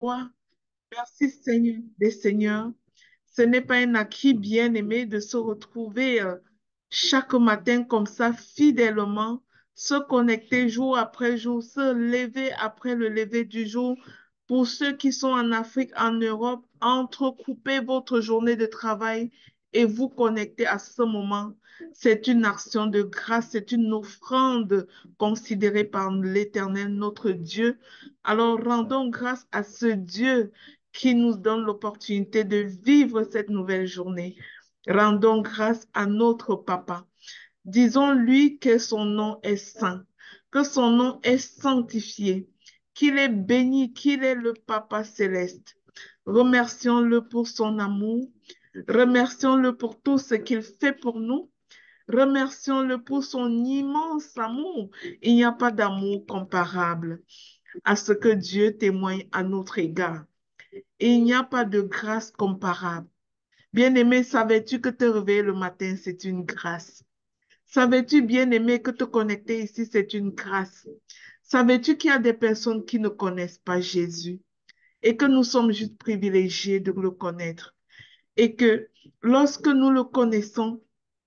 toi. Merci Seigneur des Seigneurs. Ce n'est pas un acquis bien-aimé de se retrouver chaque matin comme ça, fidèlement, se connecter jour après jour, se lever après le lever du jour. Pour ceux qui sont en Afrique, en Europe, entrecoupez votre journée de travail et vous connecter à ce moment. C'est une action de grâce, c'est une offrande considérée par l'Éternel, notre Dieu. Alors rendons grâce à ce Dieu qui nous donne l'opportunité de vivre cette nouvelle journée. Rendons grâce à notre Papa. Disons-lui que son nom est saint, que son nom est sanctifié, qu'il est béni, qu'il est le Papa céleste. Remercions-le pour son amour. Remercions-le pour tout ce qu'il fait pour nous. Remercions-le pour son immense amour. Il n'y a pas d'amour comparable à ce que Dieu témoigne à notre égard. Et il n'y a pas de grâce comparable. Bien-aimé, savais-tu que te réveiller le matin, c'est une grâce? Savais-tu, bien-aimé, que te connecter ici, c'est une grâce? Savais-tu qu'il y a des personnes qui ne connaissent pas Jésus et que nous sommes juste privilégiés de le connaître? Et que lorsque nous le connaissons,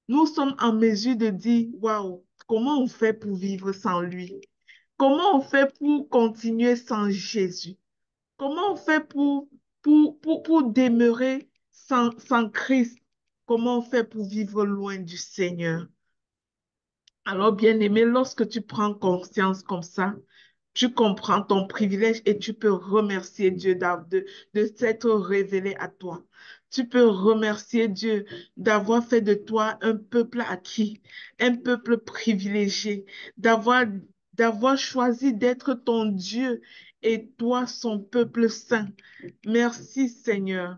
nous sommes en mesure de dire, waouh, comment on fait pour vivre sans lui? Comment on fait pour continuer sans Jésus? Comment on fait pour demeurer sans Christ? Comment on fait pour vivre loin du Seigneur? Alors, bien-aimé, lorsque tu prends conscience comme ça, tu comprends ton privilège et tu peux remercier Dieu de s'être révélé à toi. Tu peux remercier Dieu d'avoir fait de toi un peuple acquis, un peuple privilégié, d'avoir d'avoir choisi d'être ton Dieu et toi son peuple saint. Merci Seigneur.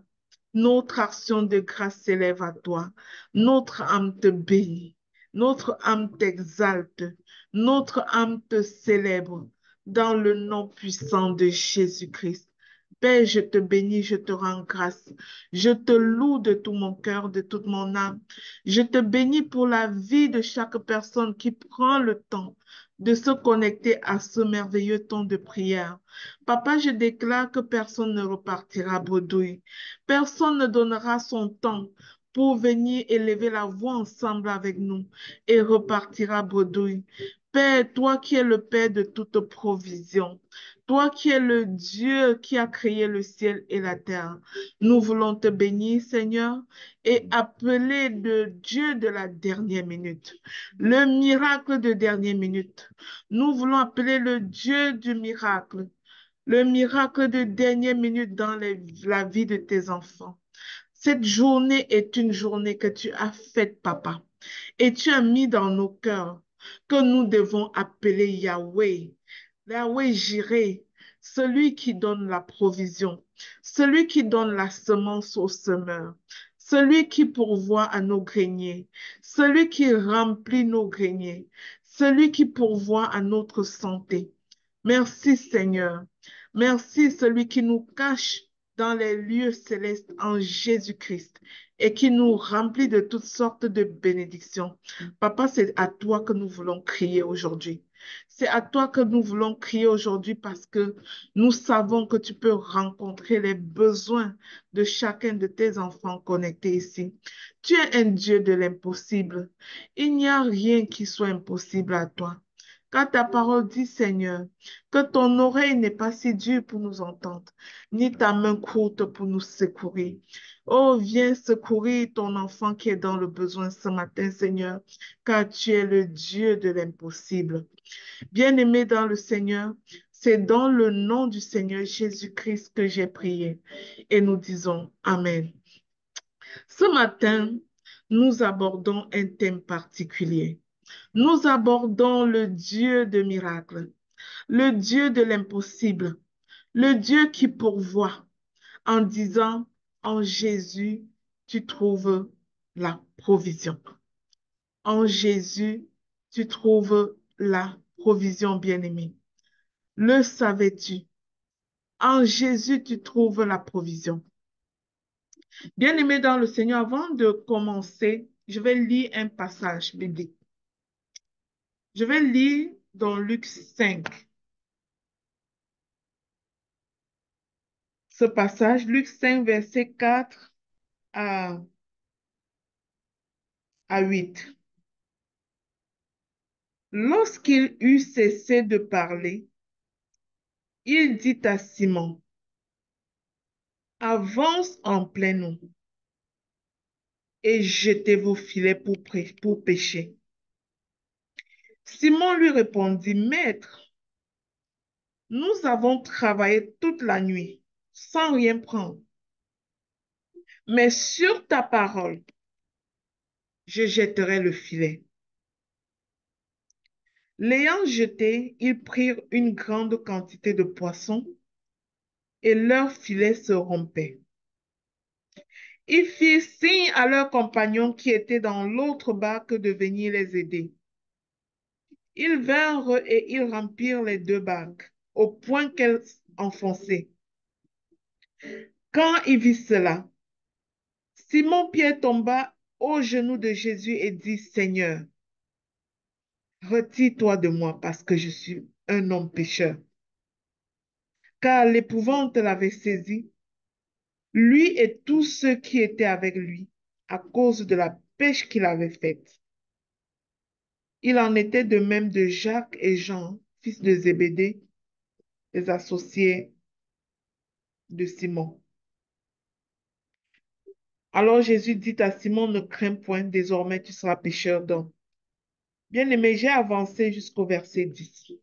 Notre action de grâce s'élève à toi. Notre âme te bénit. Notre âme t'exalte. Notre âme te célèbre dans le nom puissant de Jésus-Christ. Père, je te bénis, je te rends grâce. Je te loue de tout mon cœur, de toute mon âme. Je te bénis pour la vie de chaque personne qui prend le temps de se connecter à ce merveilleux temps de prière. Papa, je déclare que personne ne repartira bredouille. Personne ne donnera son temps pour venir élever la voix ensemble avec nous et repartira bredouille. Père, toi qui es le Père de toute provision, toi qui es le Dieu qui a créé le ciel et la terre, nous voulons te bénir, Seigneur, et appeler le Dieu de la dernière minute, le miracle de dernière minute. Nous voulons appeler le Dieu du miracle, le miracle de dernière minute dans la vie de tes enfants. Cette journée est une journée que tu as faite, Papa. Et tu as mis dans nos cœurs que nous devons appeler Yahweh. Yahweh Jireh, celui qui donne la provision, celui qui donne la semence au semeur, celui qui pourvoit à nos greniers, celui qui remplit nos greniers, celui qui pourvoit à notre santé. Merci Seigneur. Merci celui qui nous cache dans les lieux célestes en Jésus-Christ et qui nous remplit de toutes sortes de bénédictions. Papa, c'est à toi que nous voulons crier aujourd'hui. C'est à toi que nous voulons crier aujourd'hui parce que nous savons que tu peux rencontrer les besoins de chacun de tes enfants connectés ici. Tu es un Dieu de l'impossible. Il n'y a rien qui soit impossible à toi. Car ta parole dit, Seigneur, que ton oreille n'est pas si dure pour nous entendre, ni ta main courte pour nous secourir. Oh, viens secourir ton enfant qui est dans le besoin ce matin, Seigneur, car tu es le Dieu de l'impossible. Bien-aimé dans le Seigneur, c'est dans le nom du Seigneur Jésus-Christ que j'ai prié. Et nous disons Amen. Ce matin, nous abordons un thème particulier. Nous abordons le Dieu de miracles, le Dieu de l'impossible, le Dieu qui pourvoit en disant, en Jésus, tu trouves la provision. En Jésus, tu trouves la provision, bien-aimé. Le savais-tu? En Jésus, tu trouves la provision. Bien-aimé dans le Seigneur, avant de commencer, je vais lire un passage biblique. Je vais lire dans Luc 5. ce passage, Luc 5, verset 4 à, à 8. Lorsqu'il eut cessé de parler, il dit à Simon, avance en pleine eau et jetez vos filets pour pêcher. Simon lui répondit, Maître, nous avons travaillé toute la nuit sans rien prendre, mais sur ta parole, je jetterai le filet. L'ayant jeté, ils prirent une grande quantité de poissons et leur filet se rompait. Ils firent signe à leurs compagnons qui étaient dans l'autre barque de venir les aider. Ils vinrent et ils remplirent les deux barques, au point qu'elles enfonçaient. Quand il vit cela, Simon-Pierre tomba aux genoux de Jésus et dit, Seigneur, retire-toi de moi parce que je suis un homme pécheur. Car l'épouvante l'avait saisi, lui et tous ceux qui étaient avec lui, à cause de la pêche qu'il avait faite. Il en était de même de Jacques et Jean, fils de Zébédée, les associés de Simon. Alors Jésus dit à Simon, ne crains point, désormais tu seras pêcheur d'hommes. Bien-aimé, j'ai avancé jusqu'au verset 10.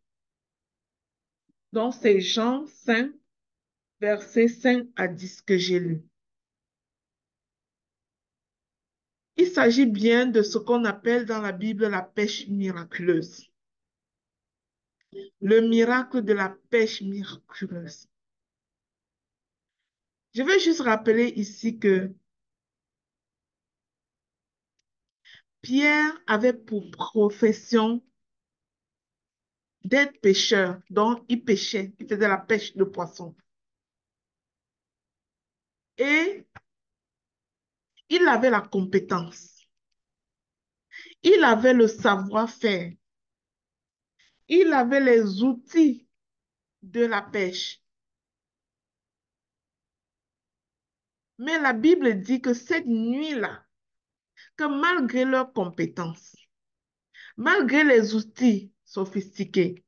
Donc c'est Jean 5, verset 5 à 10 que j'ai lu. Il s'agit bien de ce qu'on appelle dans la Bible la pêche miraculeuse. Le miracle de la pêche miraculeuse. Je vais juste rappeler ici que Pierre avait pour profession d'être pêcheur, donc il pêchait, il faisait la pêche de poissons. Et il avait la compétence, il avait le savoir-faire, il avait les outils de la pêche. Mais la Bible dit que cette nuit-là, que malgré leurs compétences, malgré les outils sophistiqués,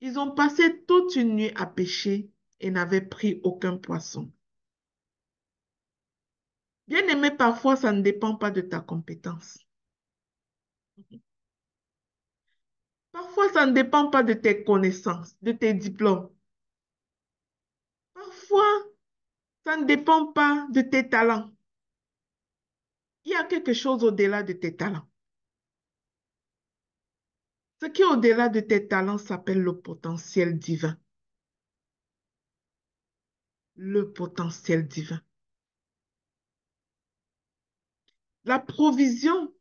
ils ont passé toute une nuit à pêcher et n'avaient pris aucun poisson. Bien aimé, parfois, ça ne dépend pas de ta compétence. Parfois, ça ne dépend pas de tes connaissances, de tes diplômes. Parfois, ça ne dépend pas de tes talents. Il y a quelque chose au-delà de tes talents. Ce qui est au-delà de tes talents s'appelle le potentiel divin. Le potentiel divin. La provision,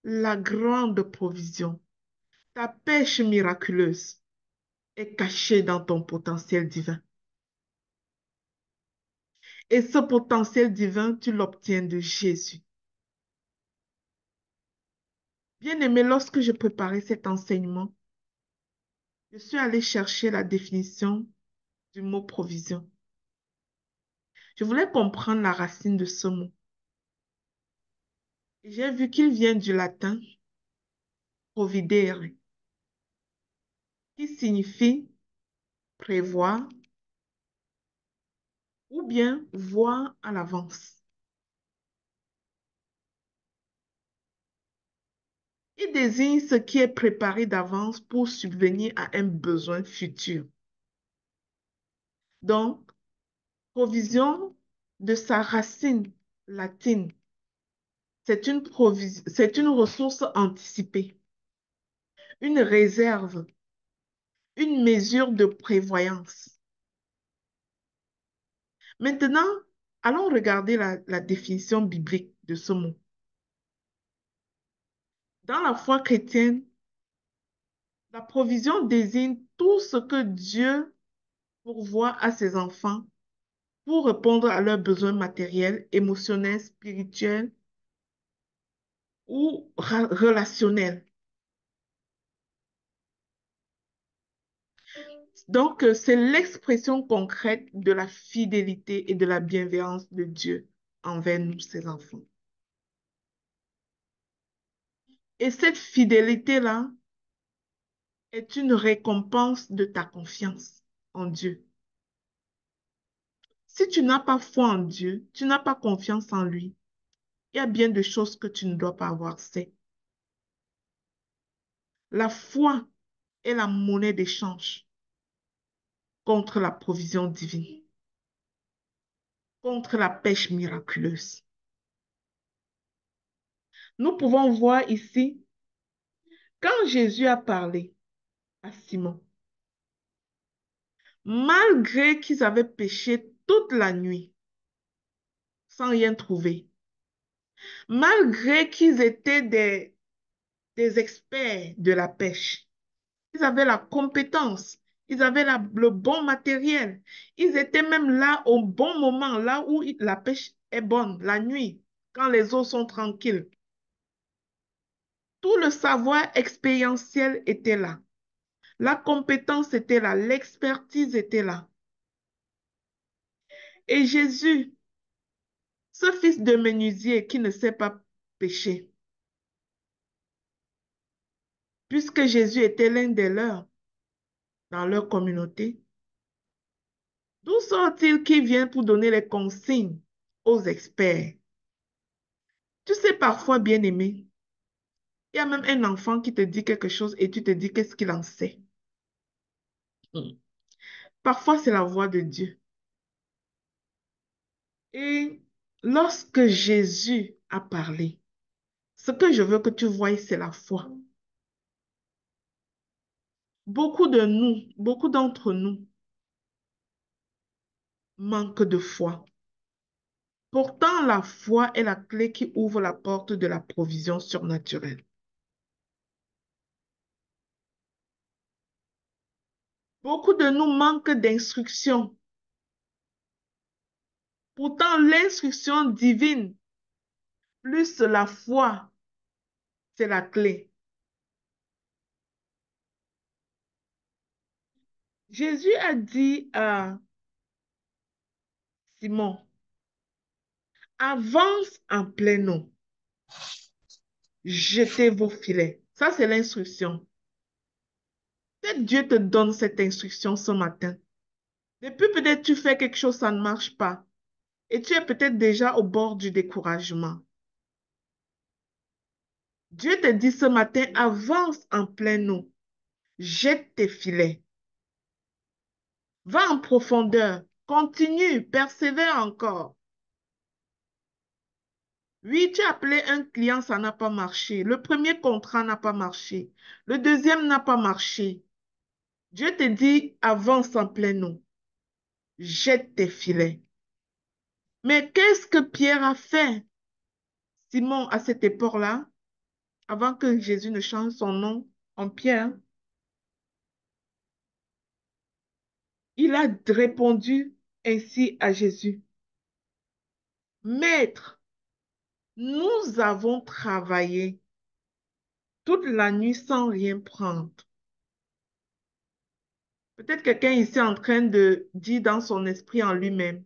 la grande provision, ta pêche miraculeuse est cachée dans ton potentiel divin. Et ce potentiel divin, tu l'obtiens de Jésus. Bien-aimé, lorsque je préparais cet enseignement, je suis allée chercher la définition du mot provision. Je voulais comprendre la racine de ce mot. Et j'ai vu qu'il vient du latin providere, qui signifie prévoir ou bien voir à l'avance. Il désigne ce qui est préparé d'avance pour subvenir à un besoin futur. Donc, provision de sa racine latine, c'est une ressource anticipée, une réserve, une mesure de prévoyance. Maintenant, allons regarder la définition biblique de ce mot. Dans la foi chrétienne, la provision désigne tout ce que Dieu pourvoit à ses enfants pour répondre à leurs besoins matériels, émotionnels, spirituels ou relationnels. Donc, c'est l'expression concrète de la fidélité et de la bienveillance de Dieu envers nous, ses enfants. Et cette fidélité-là est une récompense de ta confiance en Dieu. Si tu n'as pas foi en Dieu, tu n'as pas confiance en lui, il y a bien de choses que tu ne dois pas avoir. C'est la foi est la monnaie d'échange contre la provision divine, contre la pêche miraculeuse. Nous pouvons voir ici, quand Jésus a parlé à Simon, malgré qu'ils avaient péché toute la nuit sans rien trouver, malgré qu'ils étaient des experts de la pêche, ils avaient la compétence, ils avaient le bon matériel, ils étaient même là au bon moment, là où la pêche est bonne, la nuit, quand les eaux sont tranquilles. Tout le savoir expérientiel était là. La compétence était là, l'expertise était là. Et Jésus, ce fils de menuisier qui ne sait pas pécher, puisque Jésus était l'un des leurs dans leur communauté, d'où sort-il qui vient pour donner les consignes aux experts? Tu sais, parfois, bien-aimé, il y a même un enfant qui te dit quelque chose et tu te dis qu'est-ce qu'il en sait. Mm. Parfois, c'est la voix de Dieu. Et lorsque Jésus a parlé, ce que je veux que tu voies, c'est la foi. Beaucoup d'entre nous manquent de foi. Pourtant, la foi est la clé qui ouvre la porte de la provision surnaturelle. Beaucoup de nous manquent d'instruction. Pourtant, l'instruction divine plus la foi, c'est la clé. Jésus a dit à Simon, avance en plein eau, jetez vos filets. Ça, c'est l'instruction. Peut-être Dieu te donne cette instruction ce matin. Depuis peut-être tu fais quelque chose, ça ne marche pas. Et tu es peut-être déjà au bord du découragement. Dieu te dit ce matin, avance en plein eau, jette tes filets, va en profondeur, continue, persévère encore. Oui, tu as appelé un client, ça n'a pas marché. Le premier contrat n'a pas marché. Le deuxième n'a pas marché. Dieu te dit, avance en plein eau, jette tes filets. Mais qu'est-ce que Pierre a fait, Simon, à cette époque-là, avant que Jésus ne change son nom en Pierre? Il a répondu ainsi à Jésus. Maître, nous avons travaillé toute la nuit sans rien prendre. Peut-être quelqu'un ici est en train de dire dans son esprit en lui-même,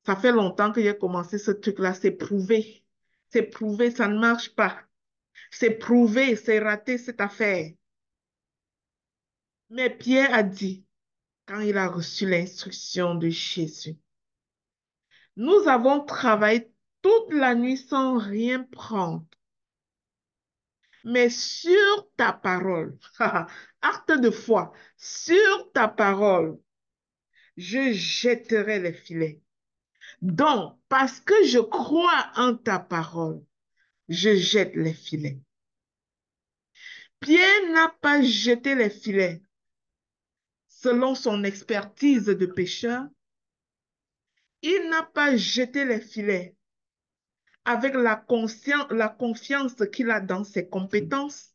ça fait longtemps que j'ai commencé ce truc-là, c'est prouvé. C'est prouvé, ça ne marche pas. C'est prouvé, c'est raté cette affaire. Mais Pierre a dit, quand il a reçu l'instruction de Jésus, nous avons travaillé toute la nuit sans rien prendre. Mais sur ta parole, acte de foi, sur ta parole, je jetterai les filets. Donc, parce que je crois en ta parole, je jette les filets. Pierre n'a pas jeté les filets selon son expertise de pêcheur. Il n'a pas jeté les filets avec la confiance qu'il a dans ses compétences.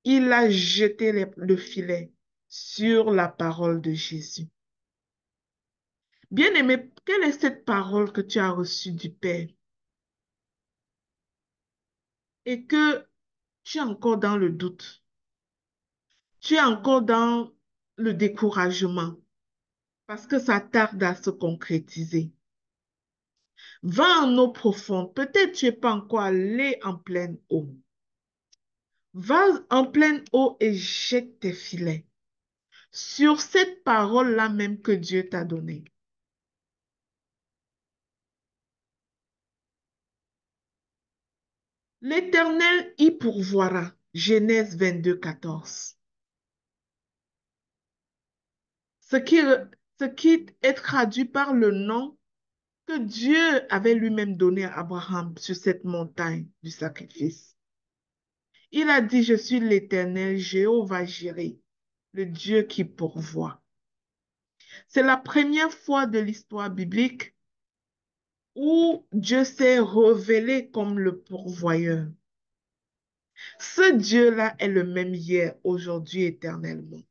Il a jeté le filet sur la parole de Jésus. Bien-aimé, quelle est cette parole que tu as reçue du Père et que tu es encore dans le doute? Tu es encore dans le découragement parce que ça tarde à se concrétiser. Va en eau profonde. Peut-être tu n'es pas encore allé en pleine eau. Va en pleine eau et jette tes filets sur cette parole-là même que Dieu t'a donnée. L'Éternel y pourvoira. Genèse 22, 14. Ce qui, ce qui est traduit par le nom que Dieu avait lui-même donné à Abraham sur cette montagne du sacrifice. Il a dit, je suis l'Éternel, Jéhovah Jireh, le Dieu qui pourvoit. C'est la première fois de l'histoire biblique où Dieu s'est révélé comme le pourvoyeur. Ce Dieu-là est le même hier, aujourd'hui, éternellement.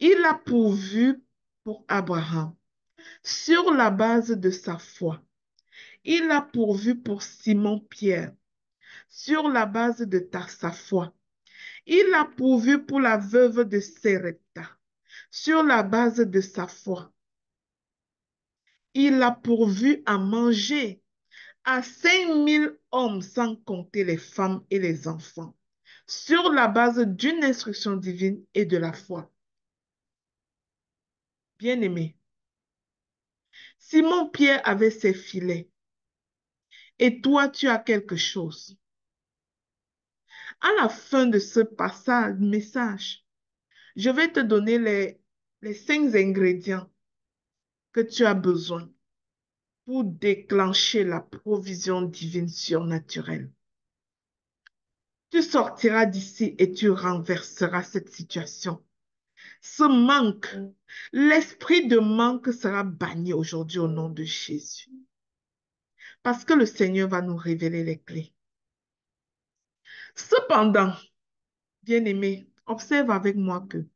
Il a pourvu pour Abraham sur la base de sa foi. Il a pourvu pour Simon-Pierre sur la base de sa foi. Il a pourvu pour la veuve de Sarepta sur la base de sa foi. Il a pourvu à manger à 5000 hommes sans compter les femmes et les enfants sur la base d'une instruction divine et de la foi. Bien-aimé, Simon-Pierre avait ses filets et toi tu as quelque chose. À la fin de ce message, je vais te donner les 5 ingrédients que tu as besoin pour déclencher la provision divine surnaturelle. Tu sortiras d'ici et tu renverseras cette situation. Ce manque, l'esprit de manque sera banni aujourd'hui au nom de Jésus. Parce que le Seigneur va nous révéler les clés. Cependant, bien-aimé, observe avec moi que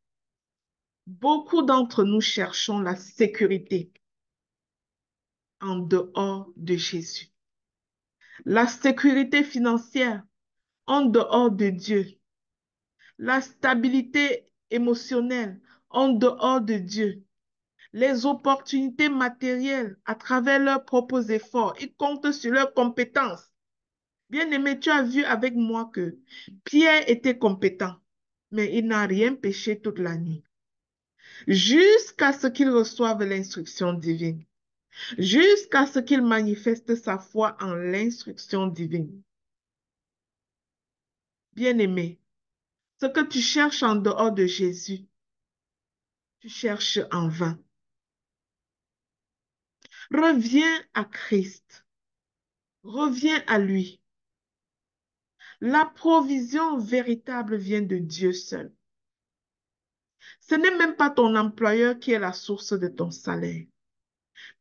beaucoup d'entre nous cherchons la sécurité en dehors de Jésus. La sécurité financière en dehors de Dieu. La stabilité émotionnelle en dehors de Dieu. Les opportunités matérielles à travers leurs propres efforts. Ils comptent sur leurs compétences. Bien-aimé, tu as vu avec moi que Pierre était compétent, mais il n'a rien péché toute la nuit. Jusqu'à ce qu'il reçoive l'instruction divine. Jusqu'à ce qu'il manifeste sa foi en l'instruction divine. Bien-aimé, ce que tu cherches en dehors de Jésus, tu cherches en vain. Reviens à Christ. Reviens à lui. La provision véritable vient de Dieu seul. Ce n'est même pas ton employeur qui est la source de ton salaire.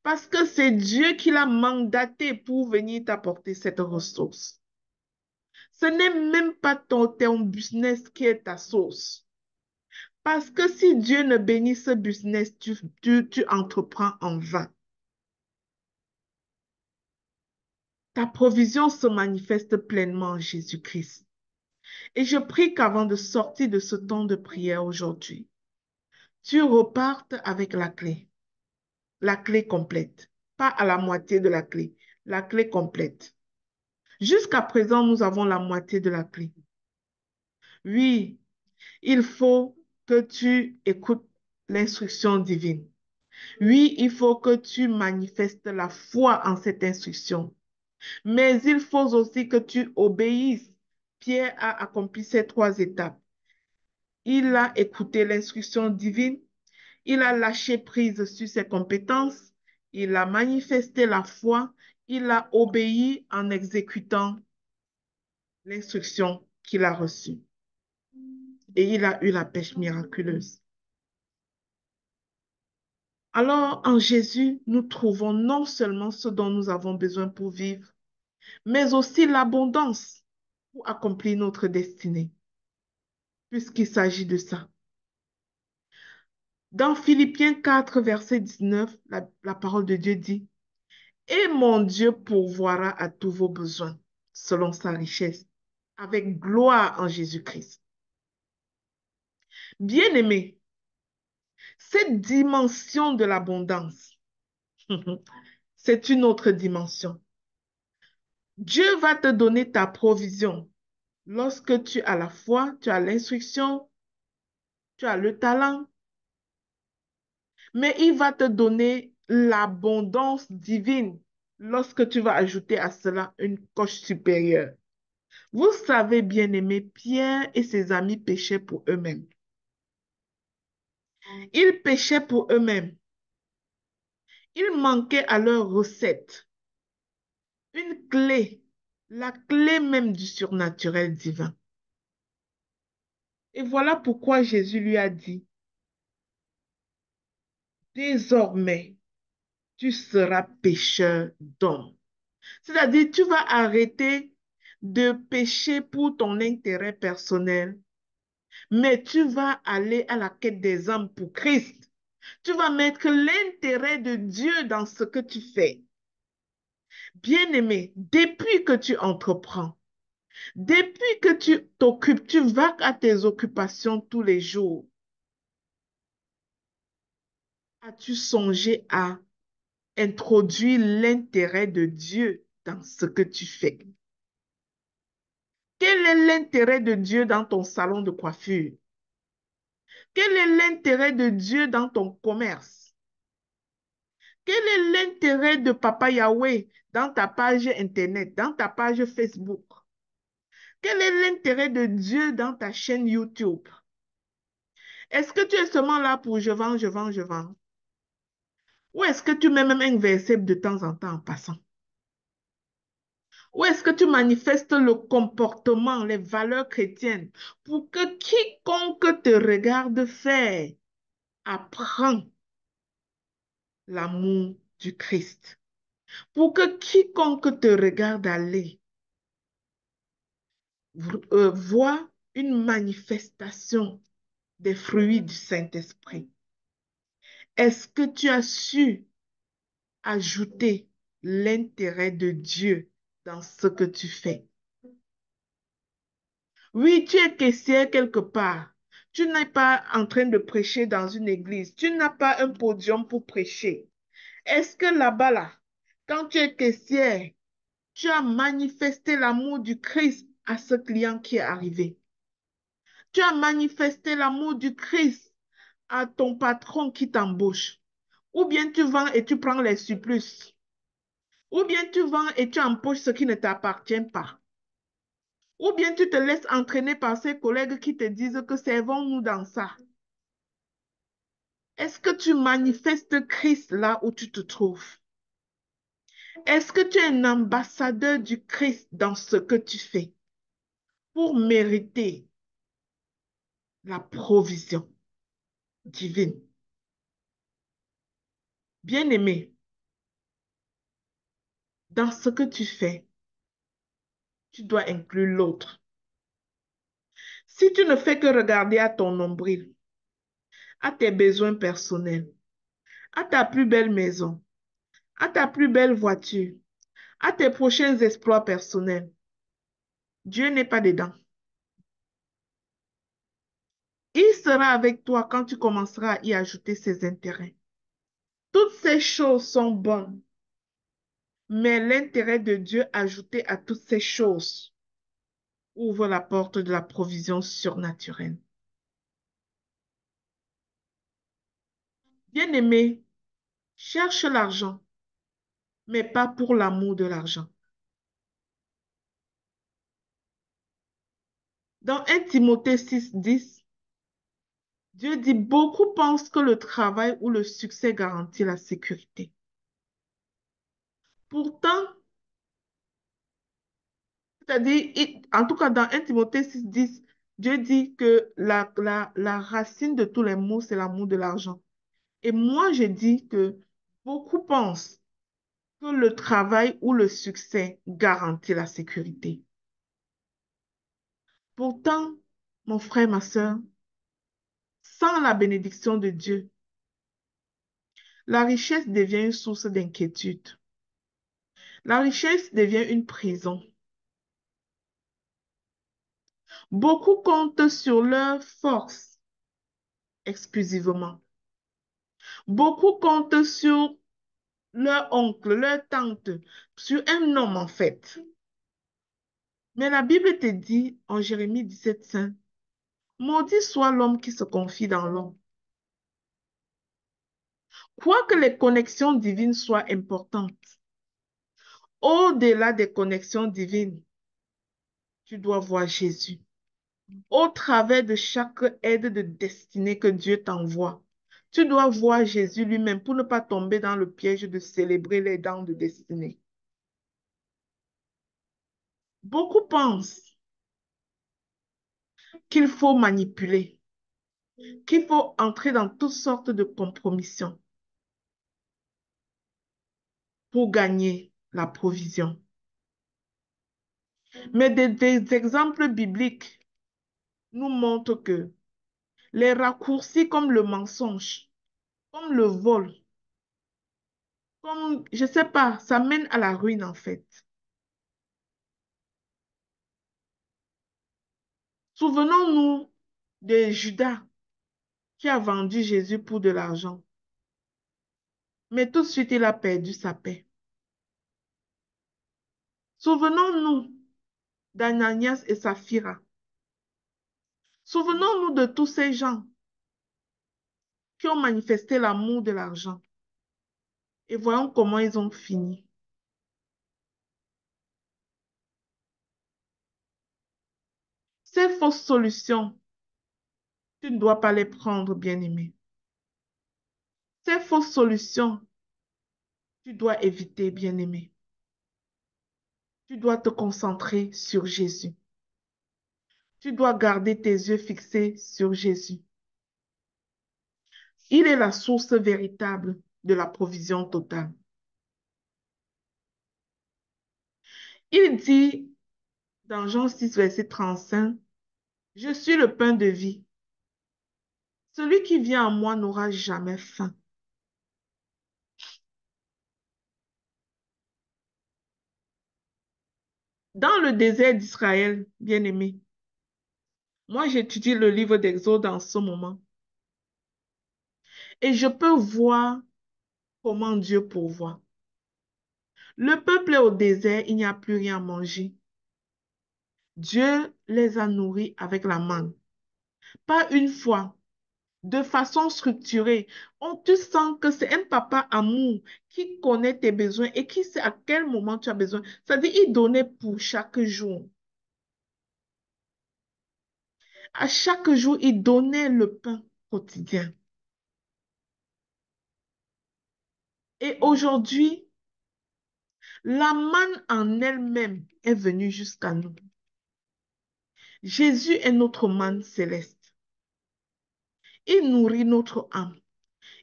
Parce que c'est Dieu qui l'a mandaté pour venir t'apporter cette ressource. Ce n'est même pas ton business qui est ta source. Parce que si Dieu ne bénit ce business, tu entreprends en vain. Ta provision se manifeste pleinement en Jésus-Christ. Et je prie qu'avant de sortir de ce temps de prière aujourd'hui, tu repartes avec la clé complète, pas à la moitié de la clé complète. Jusqu'à présent, nous avons la moitié de la clé. Oui, il faut que tu écoutes l'instruction divine. Oui, il faut que tu manifestes la foi en cette instruction. Mais il faut aussi que tu obéisses. Pierre a accompli ces 3 étapes. Il a écouté l'instruction divine. Il a lâché prise sur ses compétences. Il a manifesté la foi. Il a obéi en exécutant l'instruction qu'il a reçue. Et il a eu la pêche miraculeuse. Alors, en Jésus, nous trouvons non seulement ce dont nous avons besoin pour vivre, mais aussi l'abondance pour accomplir notre destinée, puisqu'il s'agit de ça. Dans Philippiens 4, verset 19, la parole de Dieu dit, « Et mon Dieu pourvoira à tous vos besoins, selon sa richesse, avec gloire en Jésus-Christ. » Bien-aimé, Cette dimension de l'abondance, c'est une autre dimension. Dieu va te donner ta provision lorsque tu as la foi, tu as l'instruction, tu as le talent, mais il va te donner l'abondance divine lorsque tu vas ajouter à cela une coche supérieure. Vous savez, bien-aimé, Pierre et ses amis péchaient pour eux-mêmes. Ils péchaient pour eux-mêmes. Ils manquaient à leur recette. Une clé, la clé même du surnaturel divin. Et voilà pourquoi Jésus lui a dit, désormais, tu seras pécheur d'hommes. C'est-à-dire, tu vas arrêter de pécher pour ton intérêt personnel, mais tu vas aller à la quête des âmes pour Christ. Tu vas mettre l'intérêt de Dieu dans ce que tu fais. Bien-aimé, depuis que tu entreprends, depuis que tu t'occupes, tu vas à tes occupations tous les jours, as-tu songé à introduire l'intérêt de Dieu dans ce que tu fais? Quel est l'intérêt de Dieu dans ton salon de coiffure? Quel est l'intérêt de Dieu dans ton commerce? Quel est l'intérêt de Papa Yahweh dans ta page Internet, dans ta page Facebook? Quel est l'intérêt de Dieu dans ta chaîne YouTube? Est-ce que tu es seulement là pour je vends, je vends, je vends? Ou est-ce que tu mets même un verset de temps en temps en passant? Ou est-ce que tu manifestes le comportement, les valeurs chrétiennes pour que quiconque te regarde faire apprend l'amour du Christ? Pour que quiconque te regarde aller voit une manifestation des fruits du Saint-Esprit. Est-ce que tu as su ajouter l'intérêt de Dieu dans ce que tu fais? Oui, tu es caissière quelque part. Tu n'es pas en train de prêcher dans une église. Tu n'as pas un podium pour prêcher. Est-ce que là-bas, là, quand tu es caissière, tu as manifesté l'amour du Christ à ce client qui est arrivé? Tu as manifesté l'amour du Christ à ton patron qui t'embauche? Ou bien tu vends et tu prends les surplus? Ou bien tu vends et tu empoches ce qui ne t'appartient pas? Ou bien tu te laisses entraîner par ces collègues qui te disent que servons-nous dans ça? Est-ce que tu manifestes Christ là où tu te trouves? Est-ce que tu es un ambassadeur du Christ dans ce que tu fais pour mériter la provision divine? Bien-aimé, dans ce que tu fais, tu dois inclure l'autre. Si tu ne fais que regarder à ton nombril, à tes besoins personnels, à ta plus belle maison, à ta plus belle voiture, à tes prochains exploits personnels, Dieu n'est pas dedans. Il sera avec toi quand tu commenceras à y ajouter ses intérêts. Toutes ces choses sont bonnes, mais l'intérêt de Dieu ajouté à toutes ces choses ouvre la porte de la provision surnaturelle. Bien-aimé, cherche l'argent, mais pas pour l'amour de l'argent. Dans 1 Timothée 6:10, Dieu dit, beaucoup pensent que le travail ou le succès garantit la sécurité. Pourtant, c'est-à-dire, en tout cas dans 1 Timothée 6:10, Dieu dit que la racine de tous les maux, c'est l'amour de l'argent. Et moi, je dis que beaucoup pensent que le travail ou le succès garantit la sécurité. Pourtant, mon frère, ma soeur, sans la bénédiction de Dieu, la richesse devient une source d'inquiétude. La richesse devient une prison. Beaucoup comptent sur leur force exclusivement. Beaucoup comptent sur leur oncle, leur tante, sur un homme en fait. Mais la Bible te dit en Jérémie 17:5, maudit soit l'homme qui se confie dans l'homme. Quoique les connexions divines soient importantes, au-delà des connexions divines, tu dois voir Jésus. Au travers de chaque aide de destinée que Dieu t'envoie, tu dois voir Jésus lui-même pour ne pas tomber dans le piège de célébrer les dons de destinée. Beaucoup pensent qu'il faut manipuler, qu'il faut entrer dans toutes sortes de compromissions pour gagner la provision. Mais des exemples bibliques nous montrent que les raccourcis comme le mensonge, comme le vol, comme, je ne sais pas, ça mène à la ruine en fait. Souvenons-nous de Judas qui a vendu Jésus pour de l'argent. Mais tout de suite, il a perdu sa paix. Souvenons-nous d'Ananias et Saphira. Souvenons-nous de tous ces gens qui ont manifesté l'amour de l'argent. Et voyons comment ils ont fini. Ces fausses solutions, tu ne dois pas les prendre, bien-aimé. Ces fausses solutions, tu dois éviter, bien-aimé. Tu dois te concentrer sur Jésus. Tu dois garder tes yeux fixés sur Jésus. Il est la source véritable de la provision totale. Il dit dans Jean 6, verset 35, je suis le pain de vie. Celui qui vient à moi n'aura jamais faim. Dans le désert d'Israël, bien-aimé, moi j'étudie le livre d'Exode en ce moment et je peux voir comment Dieu pourvoit. Le peuple est au désert, il n'y a plus rien à manger. Dieu les a nourris avec la manne. Pas une fois, de façon structurée. Tu sens que c'est un papa amour qui connaît tes besoins et qui sait à quel moment tu as besoin. C'est-à-dire, il donnait pour chaque jour. À chaque jour, il donnait le pain quotidien. Et aujourd'hui, la manne en elle-même est venue jusqu'à nous. Jésus est notre manne céleste. Il nourrit notre âme.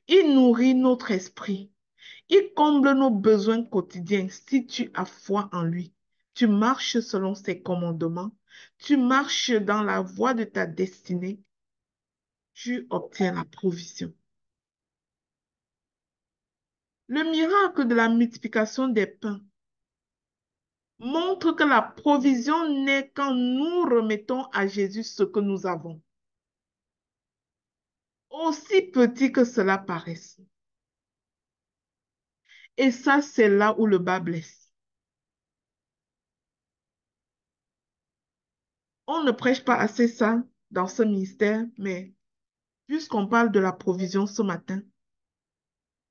Il nourrit notre esprit. Il comble nos besoins quotidiens si tu as foi en lui. Tu marches selon ses commandements. Tu marches dans la voie de ta destinée. Tu obtiens la provision. Le miracle de la multiplication des pains montre que la provision n'est quand nous remettons à Jésus ce que nous avons. Aussi petit que cela paraisse. Et ça, c'est là où le bas blesse. On ne prêche pas assez ça dans ce ministère, mais puisqu'on parle de la provision ce matin,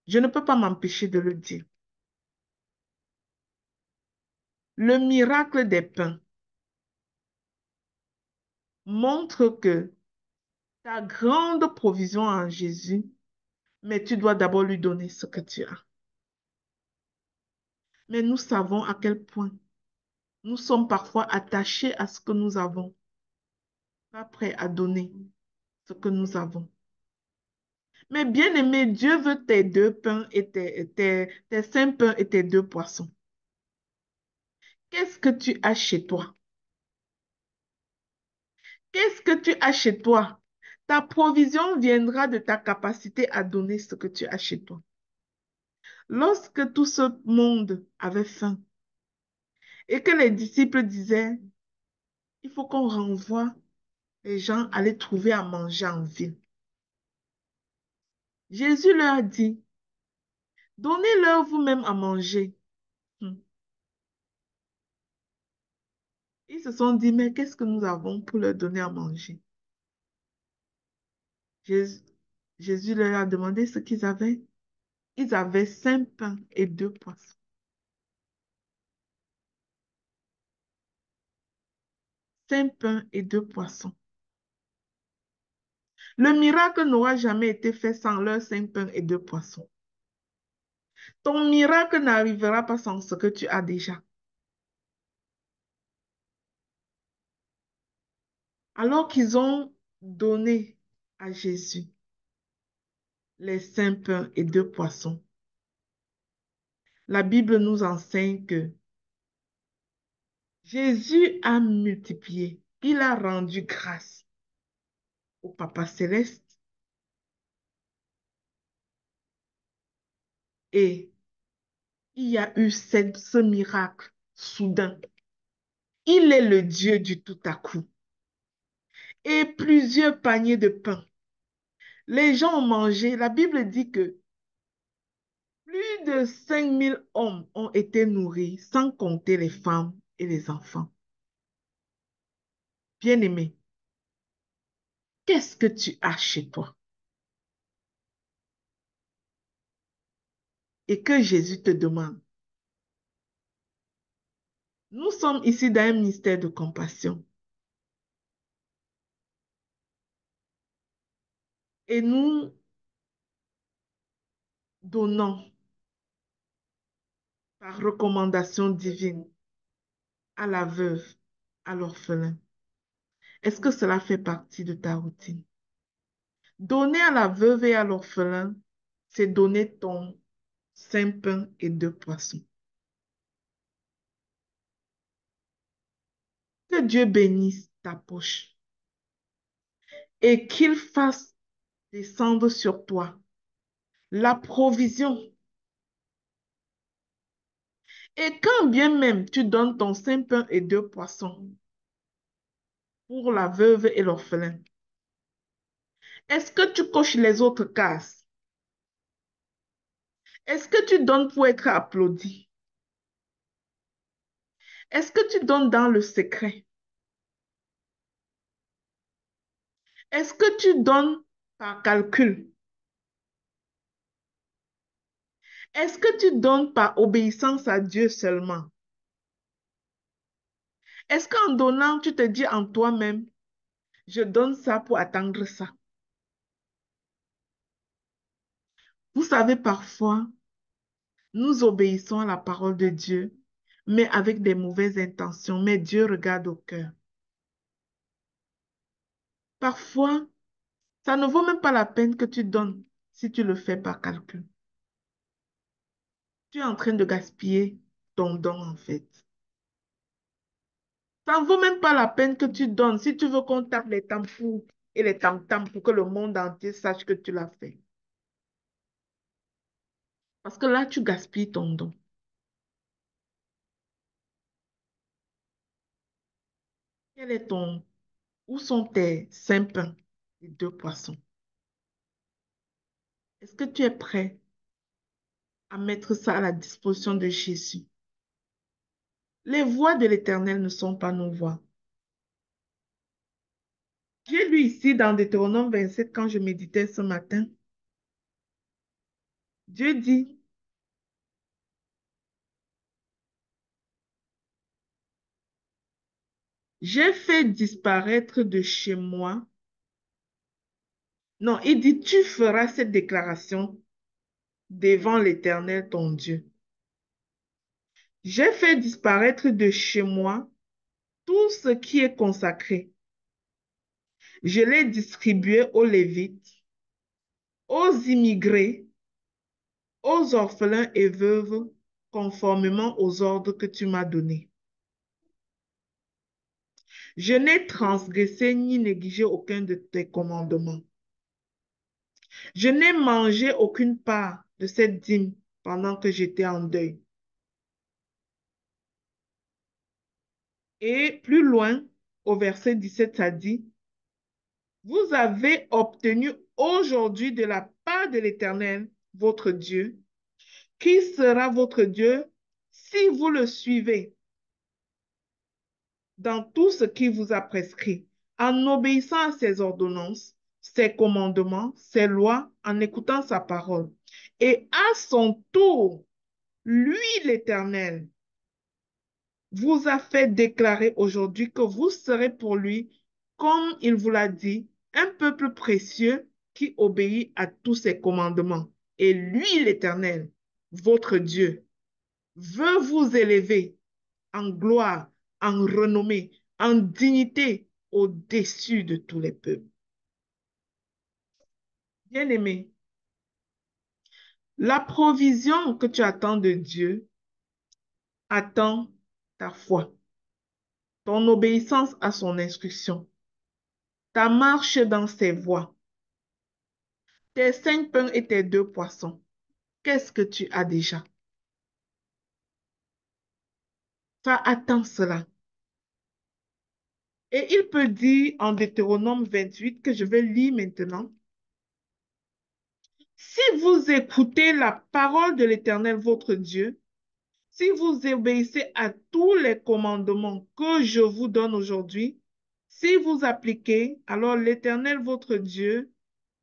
je ne peux pas m'empêcher de le dire. Le miracle des pains montre que ta grande provision en Jésus, mais tu dois d'abord lui donner ce que tu as. Mais nous savons à quel point nous sommes parfois attachés à ce que nous avons, pas prêts à donner ce que nous avons. Mais bien aimé, Dieu veut tes deux pains et tes 5 pains et tes 2 poissons. Qu'est-ce que tu as chez toi? Qu'est-ce que tu as chez toi? Ta provision viendra de ta capacité à donner ce que tu as chez toi. Lorsque tout ce monde avait faim et que les disciples disaient, il faut qu'on renvoie les gens à aller trouver à manger en ville. Jésus leur a dit, donnez-leur vous-même à manger. Hmm. Ils se sont dit, mais qu'est-ce que nous avons pour leur donner à manger? Jésus, Jésus leur a demandé ce qu'ils avaient. Ils avaient 5 pains et 2 poissons. 5 pains et 2 poissons. Le miracle n'aura jamais été fait sans leurs 5 pains et 2 poissons. Ton miracle n'arrivera pas sans ce que tu as déjà. Alors qu'ils ont donné à Jésus les 5 pains et 2 poissons, la Bible nous enseigne que Jésus a multiplié, il a rendu grâce au Papa céleste et il y a eu ce miracle soudain. Il est le Dieu du tout à coup. Et plusieurs paniers de pain. Les gens ont mangé. La Bible dit que plus de 5 000 hommes ont été nourris, sans compter les femmes et les enfants. Bien-aimé, qu'est-ce que tu as chez toi? Et que Jésus te demande. Nous sommes ici dans un ministère de compassion. Et nous donnons par recommandation divine à la veuve, à l'orphelin. Est-ce que cela fait partie de ta routine? Donner à la veuve et à l'orphelin, c'est donner ton 5 pains et 2 poissons. Que Dieu bénisse ta poche et qu'il fasse descendre sur toi la provision. Et quand bien même tu donnes ton 5 pains et 2 poissons pour la veuve et l'orphelin, est-ce que tu coches les autres cases? Est-ce que tu donnes pour être applaudi? Est-ce que tu donnes dans le secret? Est-ce que tu donnes par calcul? Est-ce que tu donnes par obéissance à Dieu seulement? Est-ce qu'en donnant, tu te dis en toi-même, je donne ça pour attendre ça? Vous savez, parfois, nous obéissons à la parole de Dieu, mais avec des mauvaises intentions, mais Dieu regarde au cœur. Parfois, ça ne vaut même pas la peine que tu donnes si tu le fais par calcul. Tu es en train de gaspiller ton don en fait. Ça ne vaut même pas la peine que tu donnes si tu veux qu'on tape les tambours et les tam-tams pour que le monde entier sache que tu l'as fait. Parce que là, tu gaspilles ton don. Quel est ton... Où sont tes 5 pains et 2 poissons? Est-ce que tu es prêt à mettre ça à la disposition de Jésus? Les voies de l'Éternel ne sont pas nos voies. J'ai lu ici dans Deutéronome 27 quand je méditais ce matin. Dieu dit, j'ai fait disparaître de chez moi. Non, il dit, tu feras cette déclaration devant l'Éternel ton Dieu. J'ai fait disparaître de chez moi tout ce qui est consacré. Je l'ai distribué aux Lévites, aux immigrés, aux orphelins et veuves, conformément aux ordres que tu m'as donnés. Je n'ai transgressé ni négligé aucun de tes commandements. Je n'ai mangé aucune part de cette dîme pendant que j'étais en deuil. Et plus loin, au verset 17, ça dit, vous avez obtenu aujourd'hui de la part de l'Éternel, votre Dieu, qui sera votre Dieu si vous le suivez dans tout ce qu'il vous a prescrit, en obéissant à ses ordonnances, ses commandements, ses lois, en écoutant sa parole. Et à son tour, lui, l'Éternel, vous a fait déclarer aujourd'hui que vous serez pour lui, comme il vous l'a dit, un peuple précieux qui obéit à tous ses commandements. Et lui, l'Éternel, votre Dieu, veut vous élever en gloire, en renommée, en dignité au-dessus de tous les peuples. Bien-aimé, la provision que tu attends de Dieu attend ta foi, ton obéissance à son instruction, ta marche dans ses voies, tes 5 pains et tes 2 poissons. Qu'est-ce que tu as déjà? Ça attend cela. Et il peut dire en Deutéronome 28 que je vais lire maintenant. Si vous écoutez la parole de l'Éternel votre Dieu, si vous obéissez à tous les commandements que je vous donne aujourd'hui, si vous appliquez, alors l'Éternel votre Dieu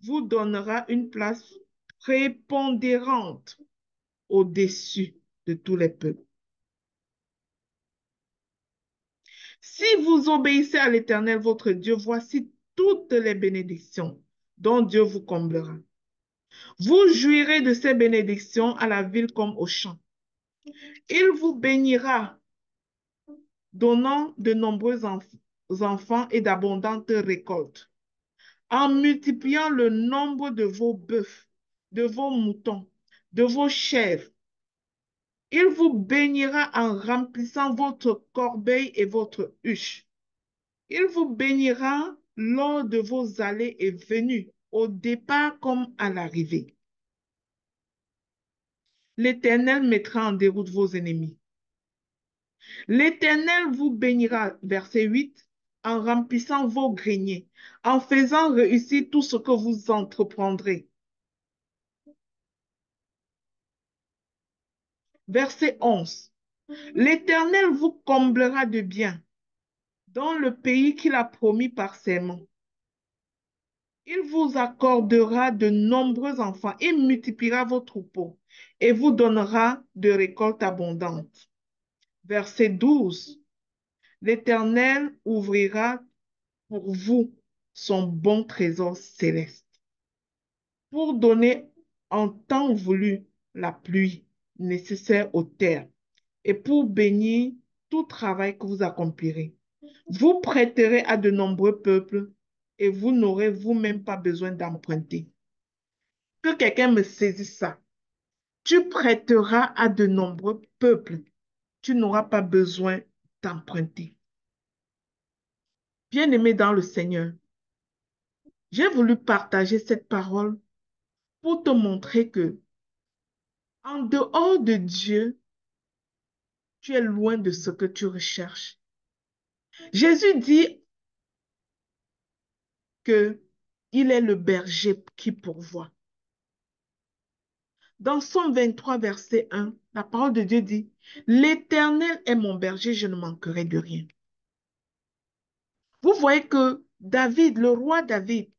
vous donnera une place prépondérante au-dessus de tous les peuples. Si vous obéissez à l'Éternel votre Dieu, voici toutes les bénédictions dont Dieu vous comblera. Vous jouirez de ces bénédictions à la ville comme au champ. Il vous bénira, donnant de nombreux enfants et d'abondantes récoltes, en multipliant le nombre de vos bœufs, de vos moutons, de vos chèvres. Il vous bénira en remplissant votre corbeille et votre huche. Il vous bénira lors de vos allées et venues, au départ comme à l'arrivée. L'Éternel mettra en déroute vos ennemis. L'Éternel vous bénira, verset 8, en remplissant vos greniers, en faisant réussir tout ce que vous entreprendrez. Verset 11. L'Éternel vous comblera de biens dans le pays qu'il a promis par serment. Il vous accordera de nombreux enfants et multipliera vos troupeaux et vous donnera de récoltes abondantes. Verset 12. L'Éternel ouvrira pour vous son bon trésor céleste pour donner en temps voulu la pluie nécessaire aux terres et pour bénir tout travail que vous accomplirez. Vous prêterez à de nombreux peuples et vous n'aurez vous-même pas besoin d'emprunter. Que quelqu'un me saisisse ça. Tu prêteras à de nombreux peuples. Tu n'auras pas besoin d'emprunter. Bien-aimé dans le Seigneur, j'ai voulu partager cette parole pour te montrer que en dehors de Dieu, tu es loin de ce que tu recherches. Jésus dit que il est le berger qui pourvoit. Dans Somme 23, verset 1, la parole de Dieu dit, l'Éternel est mon berger, je ne manquerai de rien. Vous voyez que David, le roi David,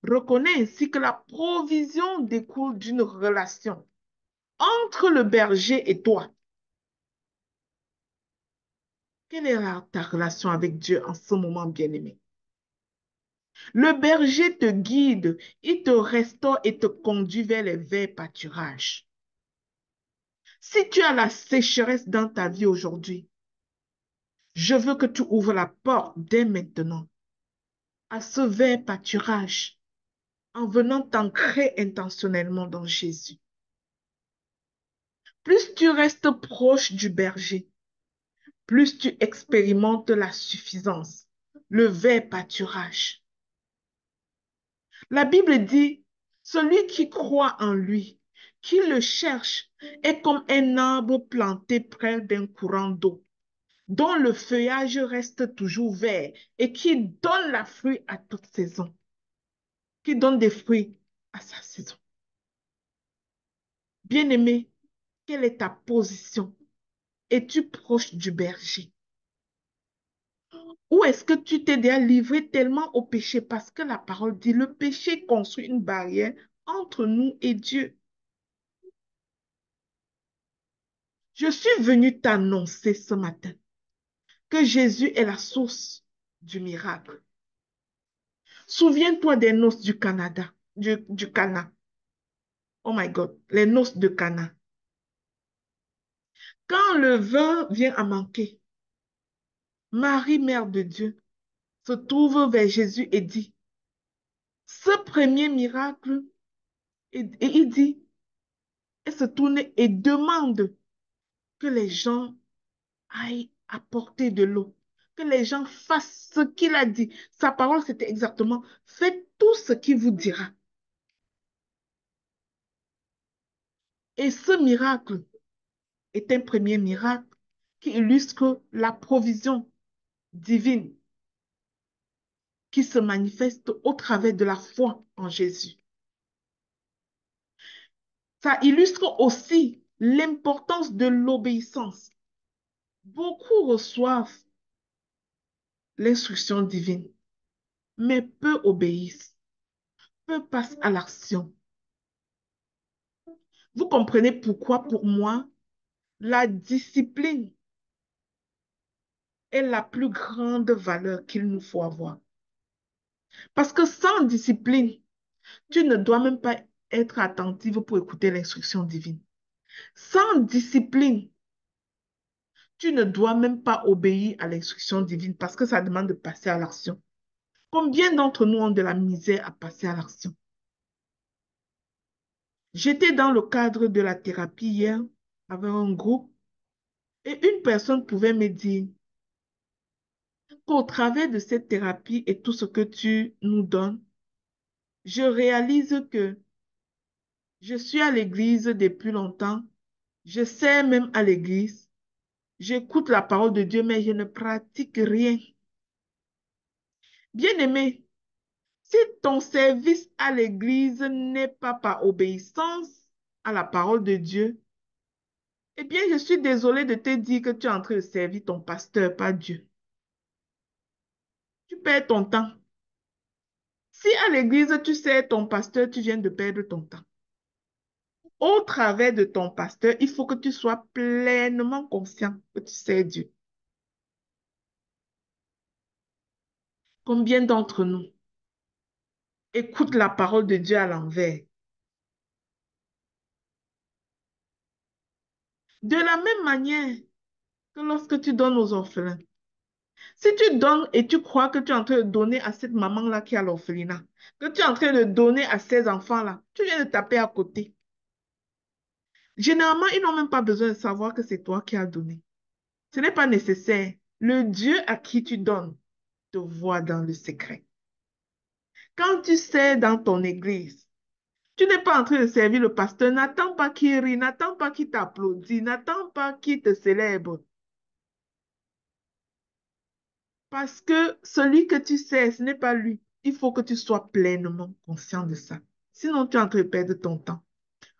reconnaît ainsi que la provision découle d'une relation entre le berger et toi. Quelle est ta relation avec Dieu en ce moment, bien-aimé? Le berger te guide, il te restaure et te conduit vers les verts pâturages. Si tu as la sécheresse dans ta vie aujourd'hui, je veux que tu ouvres la porte dès maintenant à ce vert pâturage en venant t'ancrer intentionnellement dans Jésus. Plus tu restes proche du berger, plus tu expérimentes la suffisance, le vert pâturage. La Bible dit, celui qui croit en lui, qui le cherche, est comme un arbre planté près d'un courant d'eau, dont le feuillage reste toujours vert et qui donne la fruit à toute saison, qui donne des fruits à sa saison. Bien-aimé, quelle est ta position? Es-tu proche du berger? Ou est-ce que tu t'es déjà livré tellement au péché? Parce que la parole dit, le péché construit une barrière entre nous et Dieu. Je suis venu t'annoncer ce matin que Jésus est la source du miracle. Souviens-toi des noces du Canada, du Cana. Oh my God, les noces de Cana. Quand le vin vient à manquer, Marie, Mère de Dieu, se tourne vers Jésus et dit, ce premier miracle, et il dit, elle se tourne et demande que les gens aillent apporter de l'eau, que les gens fassent ce qu'il a dit. Sa parole, c'était exactement, faites tout ce qu'il vous dira. Et ce miracle est un premier miracle qui illustre la provision divine qui se manifeste au travers de la foi en Jésus. Ça illustre aussi l'importance de l'obéissance. Beaucoup reçoivent l'instruction divine, mais peu obéissent, peu passent à l'action. Vous comprenez pourquoi, pour moi, la discipline est la plus grande valeur qu'il nous faut avoir. Parce que sans discipline, tu ne dois même pas être attentive pour écouter l'instruction divine. Sans discipline, tu ne dois même pas obéir à l'instruction divine parce que ça demande de passer à l'action. Combien d'entre nous ont de la misère à passer à l'action? J'étais dans le cadre de la thérapie hier avec un groupe et une personne pouvait me dire qu'au travers de cette thérapie et tout ce que tu nous donnes, je réalise que je suis à l'église depuis longtemps, je sers même à l'église, j'écoute la parole de Dieu, mais je ne pratique rien. Bien-aimé, si ton service à l'église n'est pas par obéissance à la parole de Dieu, eh bien, je suis désolée de te dire que tu es en train de servir ton pasteur, pas Dieu. Tu perds ton temps. Si à l'église, tu sers ton pasteur, tu viens de perdre ton temps. Au travers de ton pasteur, il faut que tu sois pleinement conscient que tu sers Dieu. Combien d'entre nous écoutent la parole de Dieu à l'envers? De la même manière que lorsque tu donnes aux orphelins. Si tu donnes et tu crois que tu es en train de donner à cette maman-là qui a l'orphelinat, que tu es en train de donner à ces enfants-là, tu viens de taper à côté. Généralement, ils n'ont même pas besoin de savoir que c'est toi qui as donné. Ce n'est pas nécessaire. Le Dieu à qui tu donnes te voit dans le secret. Quand tu sers dans ton église, tu n'es pas en train de servir le pasteur. N'attends pas qu'il rit, n'attends pas qu'il t'applaudisse, n'attends pas qu'il te célèbre. Parce que celui que tu sers, ce n'est pas lui. Il faut que tu sois pleinement conscient de ça. Sinon, tu es en train de perdre ton temps.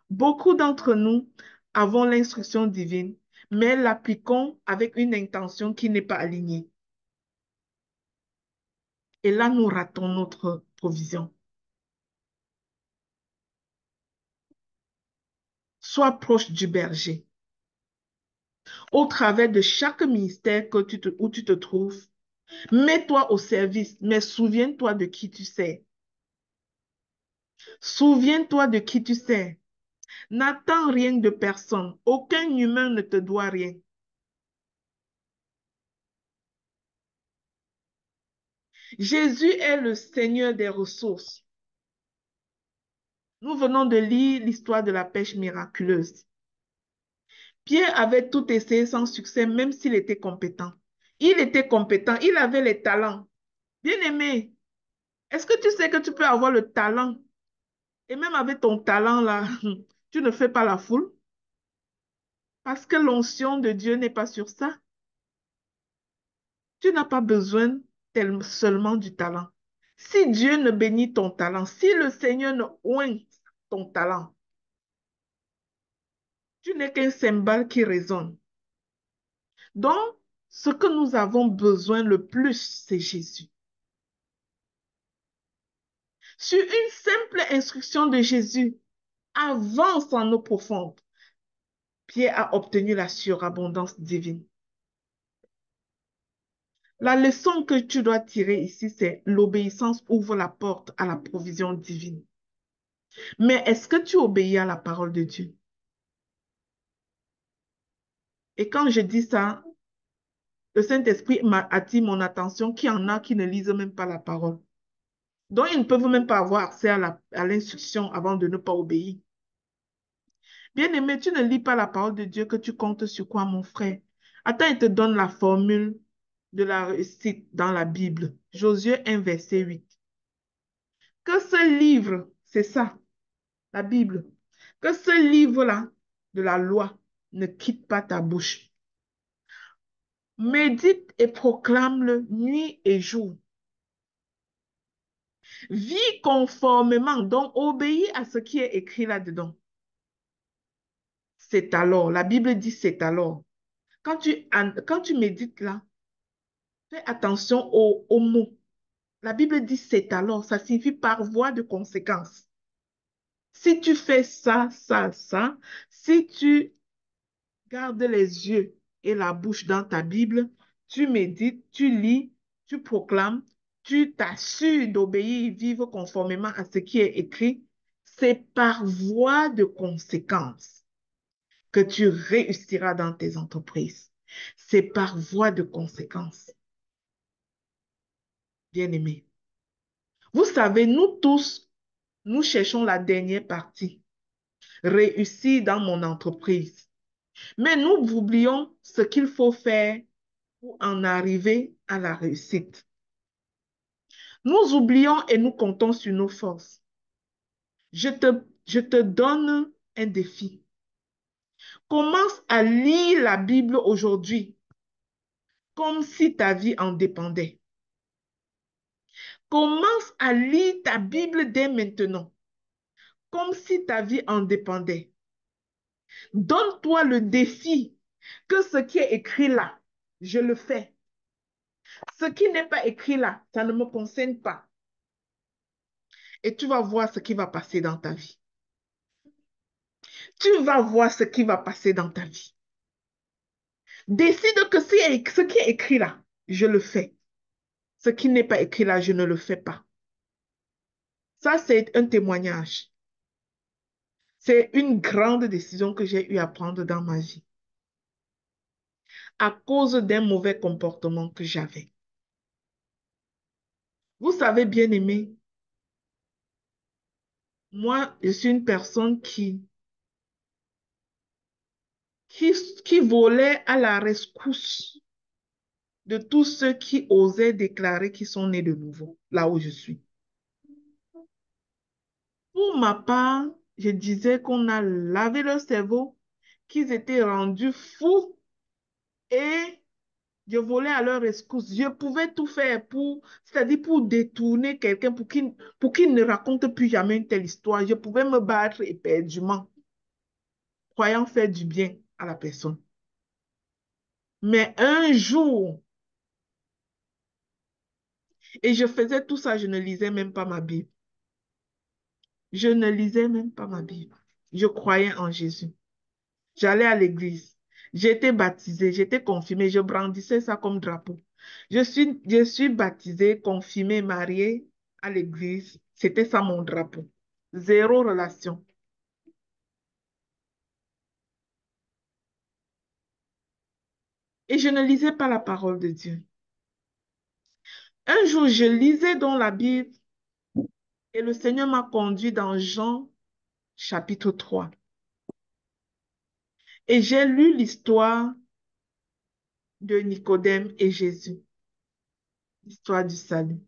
Beaucoup d'entre nous avons l'instruction divine, mais l'appliquons avec une intention qui n'est pas alignée. Et là, nous ratons notre provision. Sois proche du berger. Au travers de chaque ministère où tu te trouves, mets-toi au service, mais souviens-toi de qui tu sers. Souviens-toi de qui tu sers. N'attends rien de personne. Aucun humain ne te doit rien. Jésus est le Seigneur des ressources. Nous venons de lire l'histoire de la pêche miraculeuse. Pierre avait tout essayé sans succès, même s'il était compétent. Il était compétent, il avait les talents. Bien-aimé, est-ce que tu sais que tu peux avoir le talent et même avec ton talent là, tu ne fais pas la foule parce que l'onction de Dieu n'est pas sur ça. Tu n'as pas besoin seulement du talent. Si Dieu ne bénit ton talent, si le Seigneur ne oint ton talent, Tu n'es qu'un cymbale qui résonne. Donc, ce que nous avons besoin le plus, c'est Jésus. Sur une simple instruction de Jésus, avance en eau profonde. Pierre a obtenu la surabondance divine. La leçon que tu dois tirer ici, c'est l'obéissance ouvre la porte à la provision divine. Mais est-ce que tu obéis à la parole de Dieu? Et quand je dis ça, le Saint-Esprit m'a attiré mon attention qu'il y en a qui ne lisent même pas la parole. Donc, ils ne peuvent même pas avoir accès à l'instruction avant de ne pas obéir. Bien-aimé, tu ne lis pas la parole de Dieu, que tu comptes sur quoi, mon frère? Attends, il te donne la formule de la réussite dans la Bible. Josué 1, verset 8. Que ce livre, c'est ça, la Bible, que ce livre-là de la loi ne quitte pas ta bouche. Médite et proclame-le nuit et jour. Vis conformément, donc obéis à ce qui est écrit là-dedans. C'est alors, la Bible dit c'est alors. Quand tu médites là, fais attention aux mots. La Bible dit c'est alors, ça signifie par voie de conséquence. Si tu fais ça, ça, ça, si tu gardes les yeux et la bouche dans ta Bible, tu médites, tu lis, tu proclames, tu t'assures d'obéir et vivre conformément à ce qui est écrit, c'est par voie de conséquence que tu réussiras dans tes entreprises. C'est par voie de conséquence, bien-aimé. Vous savez, nous tous, nous cherchons la dernière partie, réussir dans mon entreprise. Mais nous oublions ce qu'il faut faire pour en arriver à la réussite. Nous oublions et nous comptons sur nos forces. Je te donne un défi. Commence à lire la Bible aujourd'hui comme si ta vie en dépendait. Commence à lire ta Bible dès maintenant, comme si ta vie en dépendait. Donne-toi le défi que ce qui est écrit là, je le fais. Ce qui n'est pas écrit là, ça ne me concerne pas. Et tu vas voir ce qui va passer dans ta vie. Tu vas voir ce qui va passer dans ta vie. Décide que ce qui est écrit là, je le fais. Ce qui n'est pas écrit là, je ne le fais pas. Ça, c'est un témoignage. C'est une grande décision que j'ai eu à prendre dans ma vie à cause d'un mauvais comportement que j'avais. Vous savez, bien aimé, moi, je suis une personne qui, qui volait à la rescousse de tous ceux qui osaient déclarer qu'ils sont nés de nouveau, là où je suis. Pour ma part, je disais qu'on a lavé leur cerveau, qu'ils étaient rendus fous et je volais à leur rescousse. Je pouvais tout faire c'est-à-dire pour détourner quelqu'un, pour qu'il ne raconte plus jamais une telle histoire. Je pouvais me battre éperdument, croyant faire du bien à la personne. Mais un jour, et je faisais tout ça, je ne lisais même pas ma Bible. Je ne lisais même pas ma Bible. Je croyais en Jésus. J'allais à l'église. J'étais baptisée, j'étais confirmée, je brandissais ça comme drapeau. Je suis baptisée, confirmée, mariée à l'église. C'était ça mon drapeau. Zéro relation. Et je ne lisais pas la parole de Dieu. Un jour, je lisais dans la Bible et le Seigneur m'a conduit dans Jean chapitre 3. Et j'ai lu l'histoire de Nicodème et Jésus, l'histoire du salut.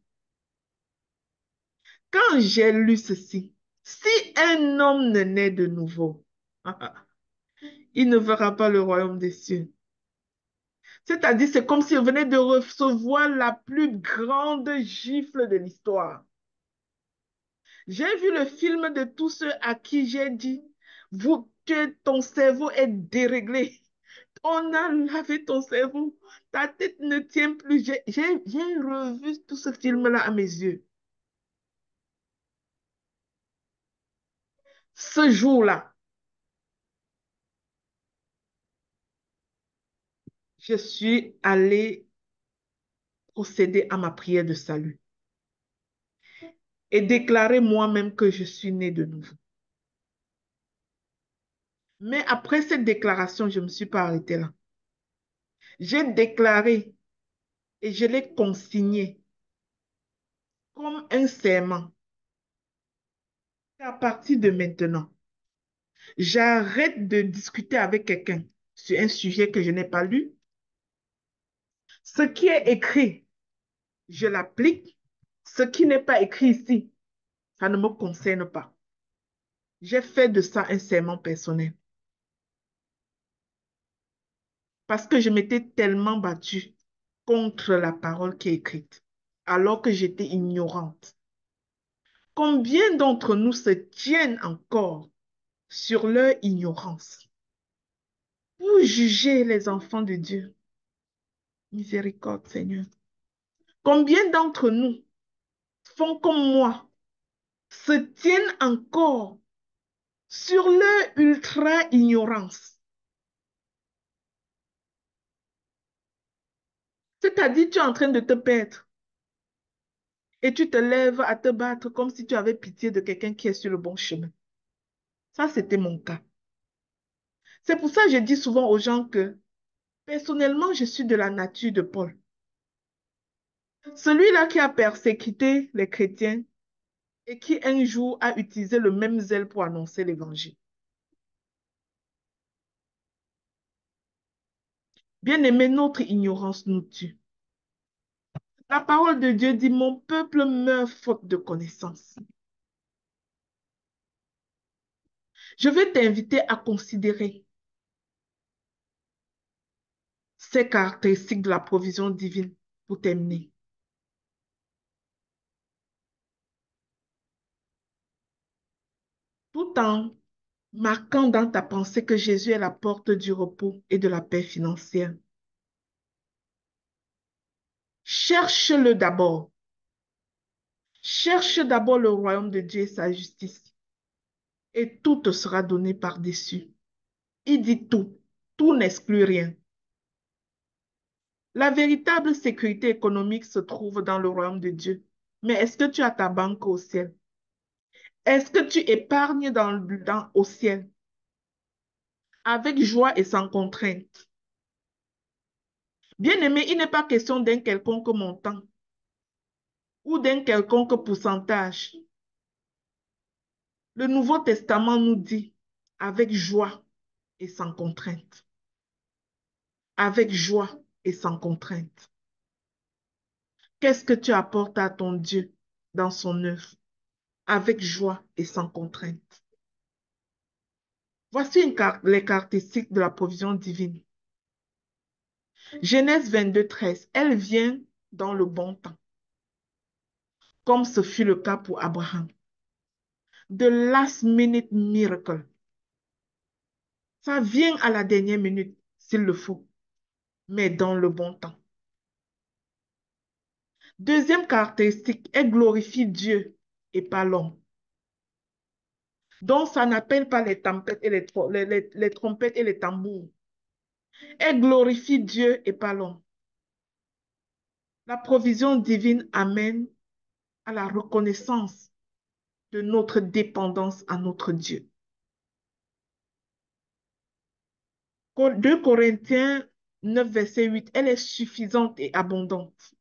Quand j'ai lu ceci, si un homme ne naît de nouveau, il ne verra pas le royaume des cieux. C'est-à-dire, c'est comme s'il venait de recevoir la plus grande gifle de l'histoire. J'ai vu le film de tous ceux à qui j'ai dit, ton cerveau est déréglé. On a lavé ton cerveau. Ta tête ne tient plus. J'ai revu tout ce film-là à mes yeux. Ce jour-là, je suis allée procéder à ma prière de salut et déclarer moi-même que je suis née de nouveau. Mais après cette déclaration, je ne me suis pas arrêtée là. J'ai déclaré et je l'ai consigné comme un serment qu'à partir de maintenant, j'arrête de discuter avec quelqu'un sur un sujet que je n'ai pas lu. Ce qui est écrit, je l'applique. Ce qui n'est pas écrit ici, ça ne me concerne pas. J'ai fait de ça un serment personnel parce que je m'étais tellement battue contre la parole qui est écrite alors que j'étais ignorante. Combien d'entre nous se tiennent encore sur leur ignorance pour juger les enfants de Dieu? Miséricorde, Seigneur. Combien d'entre nous font comme moi, se tiennent encore sur leur ultra-ignorance? C'est-à-dire, tu es en train de te perdre et tu te lèves à te battre comme si tu avais pitié de quelqu'un qui est sur le bon chemin. Ça, c'était mon cas. C'est pour ça que je dis souvent aux gens que, personnellement, je suis de la nature de Paul. Celui-là qui a persécuté les chrétiens et qui un jour a utilisé le même zèle pour annoncer l'évangile. Bien-aimé, notre ignorance nous tue. La parole de Dieu dit, mon peuple meurt faute de connaissance. Je vais t'inviter à considérer ces caractéristiques de la provision divine pour terminer. Tout en marquant dans ta pensée que Jésus est la porte du repos et de la paix financière. Cherche-le d'abord. Cherche d'abord le royaume de Dieu et sa justice, et tout te sera donné par-dessus. Il dit tout. Tout n'exclut rien. La véritable sécurité économique se trouve dans le royaume de Dieu. Mais est-ce que tu as ta banque au ciel? Est-ce que tu épargnes au ciel avec joie et sans contrainte? Bien-aimé, il n'est pas question d'un quelconque montant ou d'un quelconque pourcentage. Le Nouveau Testament nous dit avec joie et sans contrainte. Avec joie et sans contrainte. Qu'est-ce que tu apportes à ton Dieu dans son œuvre? Avec joie et sans contrainte. Voici les caractéristiques de la provision divine. Genèse 22, 13. Elle vient dans le bon temps, comme ce fut le cas pour Abraham. The last minute miracle. Ça vient à la dernière minute, s'il le faut, mais dans le bon temps. Deuxième caractéristique, elle glorifie Dieu et pas l'homme. Donc, ça n'appelle pas les tempêtes et les trompettes et les tambours. Elle glorifie Dieu et pas l'homme. La provision divine amène à la reconnaissance de notre dépendance à notre Dieu. 2 Corinthiens 9, verset 8, elle est suffisante et abondante.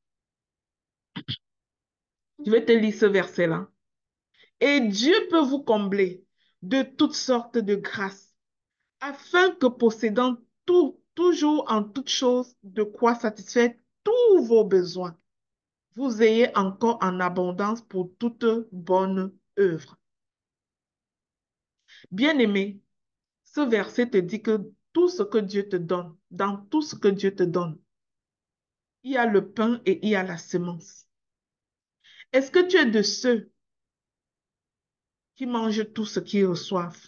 Je vais te lire ce verset-là. Et Dieu peut vous combler de toutes sortes de grâces, afin que possédant toujours en toutes choses de quoi satisfaire tous vos besoins, vous ayez encore en abondance pour toute bonne œuvre. Bien-aimé, ce verset te dit que tout ce que Dieu te donne, dans tout ce que Dieu te donne, il y a le pain et il y a la semence. Est-ce que tu es de ceux qui mangent tout ce qu'ils reçoivent?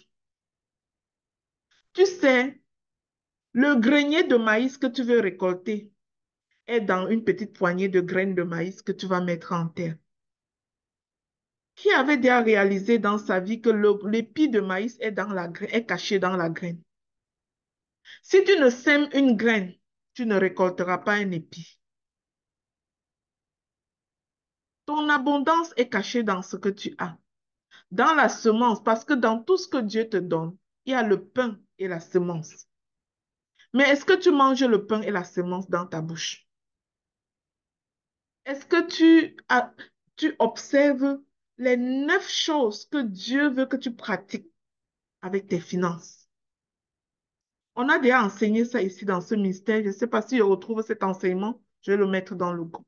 Tu sais, le grenier de maïs que tu veux récolter est dans une petite poignée de graines de maïs que tu vas mettre en terre. Qui avait déjà réalisé dans sa vie que l'épi de maïs est, est caché dans la graine? Si tu ne sèmes une graine, tu ne récolteras pas un épi. Ton abondance est cachée dans ce que tu as, dans la semence, parce que dans tout ce que Dieu te donne, il y a le pain et la semence. Mais est-ce que tu manges le pain et la semence dans ta bouche? Est-ce que tu observes les 9 choses que Dieu veut que tu pratiques avec tes finances? On a déjà enseigné ça ici dans ce ministère. Je ne sais pas si je retrouve cet enseignement. Je vais le mettre dans le groupe.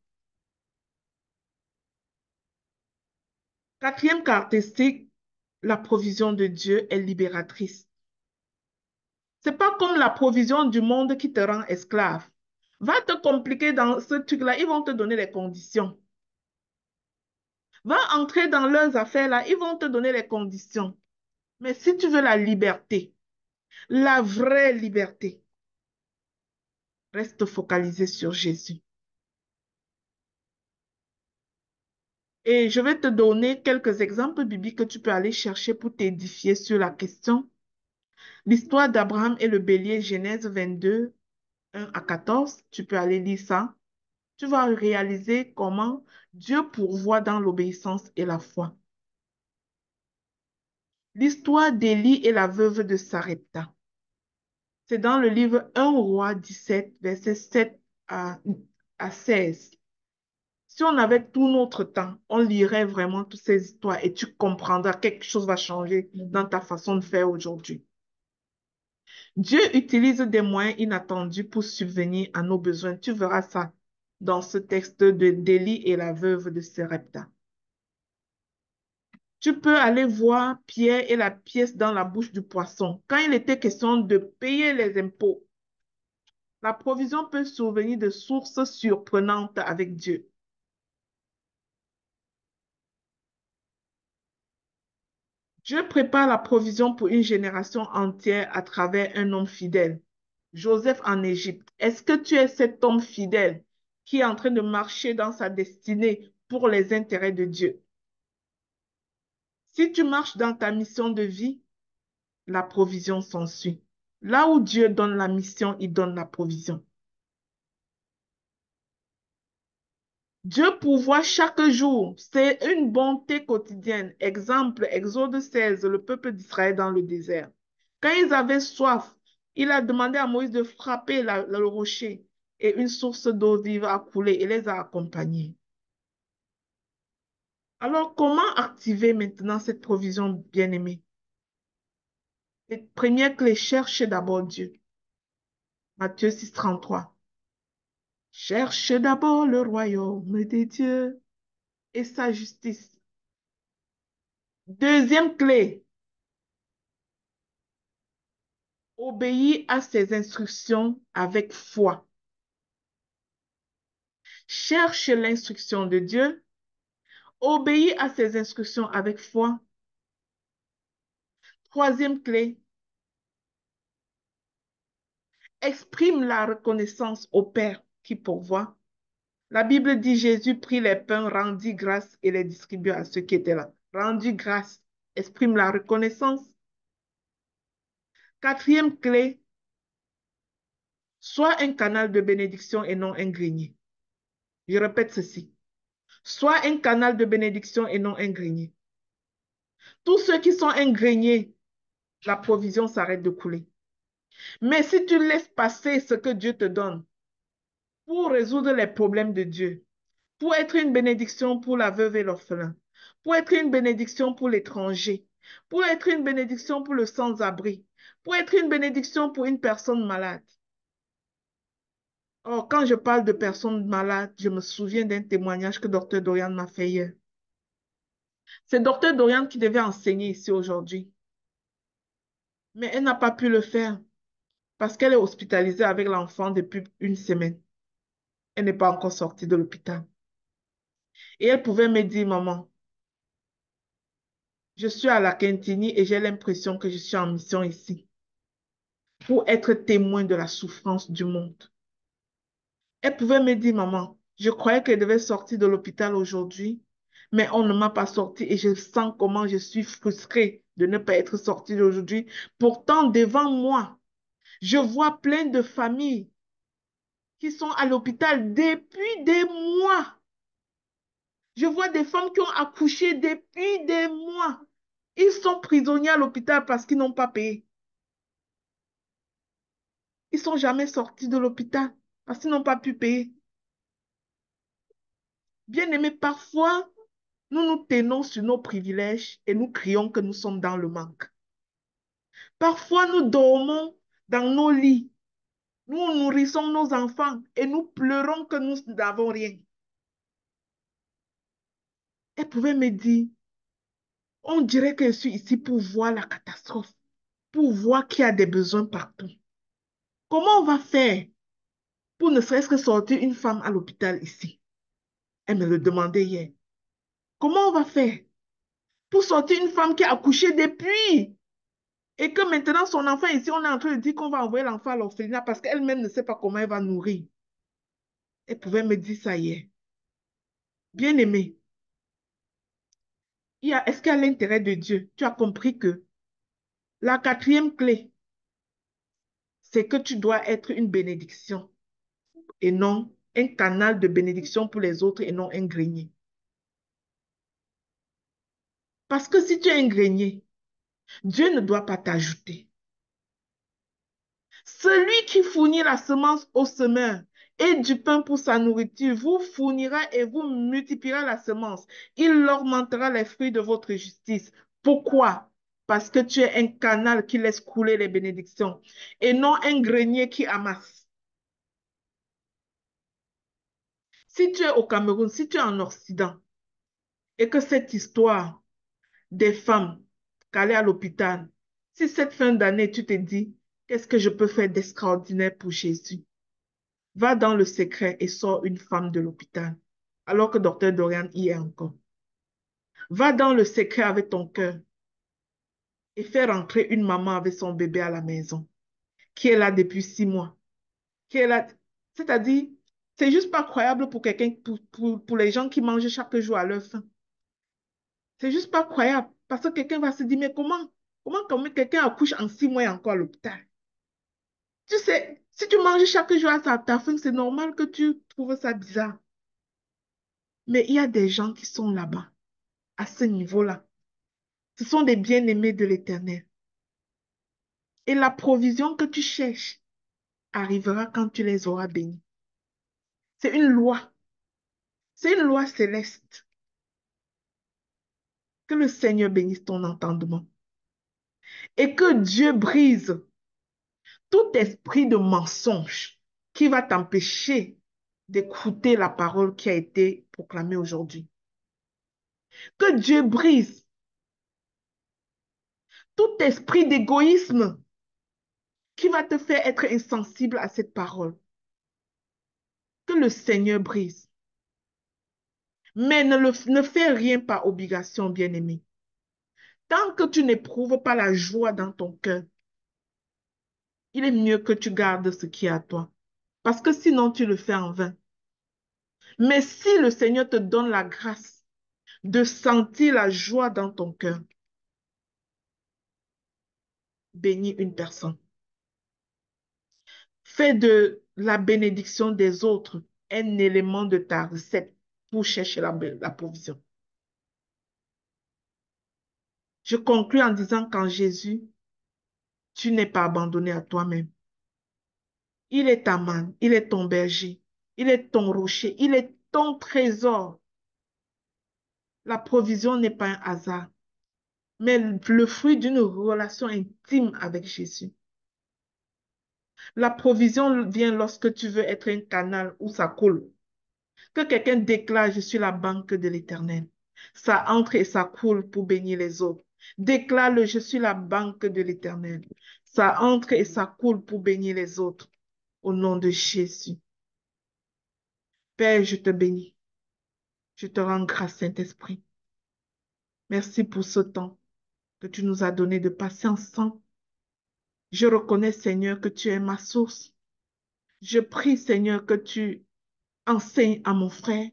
Quatrième caractéristique, la provision de Dieu est libératrice. Ce n'est pas comme la provision du monde qui te rend esclave. Va te compliquer dans ce truc-là, ils vont te donner les conditions. Va entrer dans leurs affaires là, ils vont te donner les conditions. Mais si tu veux la liberté, la vraie liberté, reste focalisé sur Jésus. Et je vais te donner quelques exemples bibliques que tu peux aller chercher pour t'édifier sur la question. L'histoire d'Abraham et le bélier, Genèse 22, 1 à 14. Tu peux aller lire ça. Tu vas réaliser comment Dieu pourvoit dans l'obéissance et la foi. L'histoire d'Élie et la veuve de Sarepta. C'est dans le livre 1 roi 17, versets 7 à 16. Si on avait tout notre temps, on lirait vraiment toutes ces histoires et tu comprendras que quelque chose va changer dans ta façon de faire aujourd'hui. Dieu utilise des moyens inattendus pour subvenir à nos besoins. Tu verras ça dans ce texte d'Élie et la veuve de Sarepta. Tu peux aller voir Pierre et la pièce dans la bouche du poisson. Quand il était question de payer les impôts, la provision peut survenir de sources surprenantes avec Dieu. Dieu prépare la provision pour une génération entière à travers un homme fidèle. Joseph en Égypte. Est-ce que tu es cet homme fidèle qui est en train de marcher dans sa destinée pour les intérêts de Dieu? Si tu marches dans ta mission de vie, la provision s'ensuit. Là où Dieu donne la mission, il donne la provision. Dieu pourvoit chaque jour. C'est une bonté quotidienne. Exemple, Exode 16, le peuple d'Israël dans le désert. Quand ils avaient soif, il a demandé à Moïse de frapper le rocher et une source d'eau vive a coulé et les a accompagnés. Alors, comment activer maintenant cette provision bien-aimée? Première clé, cherche d'abord Dieu. Matthieu 6, 33. Cherche d'abord le royaume de Dieu et sa justice. Deuxième clé, obéis à ses instructions avec foi. Cherche l'instruction de Dieu, obéis à ses instructions avec foi. Troisième clé, exprime la reconnaissance au Père qui pourvoit. La Bible dit Jésus prit les pains, rendit grâce et les distribua à ceux qui étaient là. Rendit grâce, exprime la reconnaissance. Quatrième clé, sois un canal de bénédiction et non un grenier. Je répète ceci. Sois un canal de bénédiction et non un grenier. Tous ceux qui sont un grenier, la provision s'arrête de couler. Mais si tu laisses passer ce que Dieu te donne pour résoudre les problèmes de Dieu, pour être une bénédiction pour la veuve et l'orphelin, pour être une bénédiction pour l'étranger, pour être une bénédiction pour le sans-abri, pour être une bénédiction pour une personne malade. Oh, quand je parle de personnes malades, je me souviens d'un témoignage que Dr. Dorian m'a fait hier. C'est Dr. Dorian qui devait enseigner ici aujourd'hui. Mais elle n'a pas pu le faire parce qu'elle est hospitalisée avec l'enfant depuis une semaine. Elle n'est pas encore sortie de l'hôpital. Et elle pouvait me dire, maman, je suis à la Quintini et j'ai l'impression que je suis en mission ici. pour être témoin de la souffrance du monde. Elle pouvait me dire, maman, je croyais qu'elle devait sortir de l'hôpital aujourd'hui, mais on ne m'a pas sortie et je sens comment je suis frustrée de ne pas être sortie aujourd'hui. Pourtant, devant moi, je vois plein de familles qui sont à l'hôpital depuis des mois. Je vois des femmes qui ont accouché depuis des mois. Ils sont prisonniers à l'hôpital parce qu'ils n'ont pas payé. Ils ne sont jamais sortis de l'hôpital parce qu'ils n'ont pas pu payer. Bien aimé, parfois, nous nous tenons sur nos privilèges et nous crions que nous sommes dans le manque. Parfois, nous dormons dans nos lits. Nous nourrissons nos enfants et nous pleurons que nous n'avons rien. Elle pouvait me dire, on dirait que je suis ici pour voir la catastrophe, pour voir qu'il y a des besoins partout. Comment on va faire pour ne serait-ce que sortir une femme à l'hôpital ici? Elle me le demandait hier. Comment on va faire pour sortir une femme qui a accouché depuis et que maintenant son enfant ici, on est en train de dire qu'on va envoyer l'enfant à l'orphelinat parce qu'elle-même ne sait pas comment elle va nourrir. Elle pouvait me dire ça hier. Bien aimé, est-ce qu'il y a l'intérêt de Dieu? Tu as compris que la quatrième clé, c'est que tu dois être une bénédiction et non un canal de bénédiction pour les autres et non un grenier. Parce que si tu es un grenier, Dieu ne doit pas t'ajouter. Celui qui fournit la semence au semeur et du pain pour sa nourriture vous fournira et vous multipliera la semence. Il augmentera les fruits de votre justice. Pourquoi? Parce que tu es un canal qui laisse couler les bénédictions et non un grenier qui amasse. Si tu es au Cameroun, si tu es en Occident et que cette histoire des femmes calées à l'hôpital, si cette fin d'année tu te dis, qu'est-ce que je peux faire d'extraordinaire pour Jésus? Va dans le secret et sors une femme de l'hôpital, alors que docteur Dorian y est encore. Va dans le secret avec ton cœur et fais rentrer une maman avec son bébé à la maison, qui est là depuis 6 mois, qui est là. C'est-à-dire, c'est juste pas croyable pour quelqu'un, pour les gens qui mangent chaque jour à leur faim. C'est juste pas croyable parce que quelqu'un va se dire, mais comment quelqu'un accouche en 6 mois et encore à l'hôpital? Tu sais, si tu manges chaque jour à ta faim, c'est normal que tu trouves ça bizarre. Mais il y a des gens qui sont là-bas, à ce niveau-là. Ce sont des bien-aimés de l'Éternel. Et la provision que tu cherches arrivera quand tu les auras bénis. C'est une loi. C'est une loi céleste. Que le Seigneur bénisse ton entendement. Et que Dieu brise tout esprit de mensonge qui va t'empêcher d'écouter la parole qui a été proclamée aujourd'hui. Que Dieu brise tout esprit d'égoïsme qui va te faire être insensible à cette parole. Que le Seigneur brise. Mais ne fais rien par obligation, bien-aimé. Tant que tu n'éprouves pas la joie dans ton cœur, il est mieux que tu gardes ce qui est à toi. Parce que sinon, tu le fais en vain. Mais si le Seigneur te donne la grâce de sentir la joie dans ton cœur, bénis une personne. Fais de la bénédiction des autres un élément de ta recette pour chercher la provision. Je conclus en disant qu'en Jésus, tu n'es pas abandonné à toi-même. Il est ta manne, il est ton berger, il est ton rocher, il est ton trésor. La provision n'est pas un hasard, mais le fruit d'une relation intime avec Jésus. La provision vient lorsque tu veux être un canal où ça coule. Que quelqu'un déclare, je suis la banque de l'Éternel. Ça entre et ça coule pour bénir les autres. Déclare-le, je suis la banque de l'Éternel. Ça entre et ça coule pour bénir les autres. Au nom de Jésus. Père, je te bénis. Je te rends grâce, Saint-Esprit. Merci pour ce temps que tu nous as donné de passer ensemble. Je reconnais, Seigneur, que tu es ma source. Je prie, Seigneur, que tu enseignes à mon frère,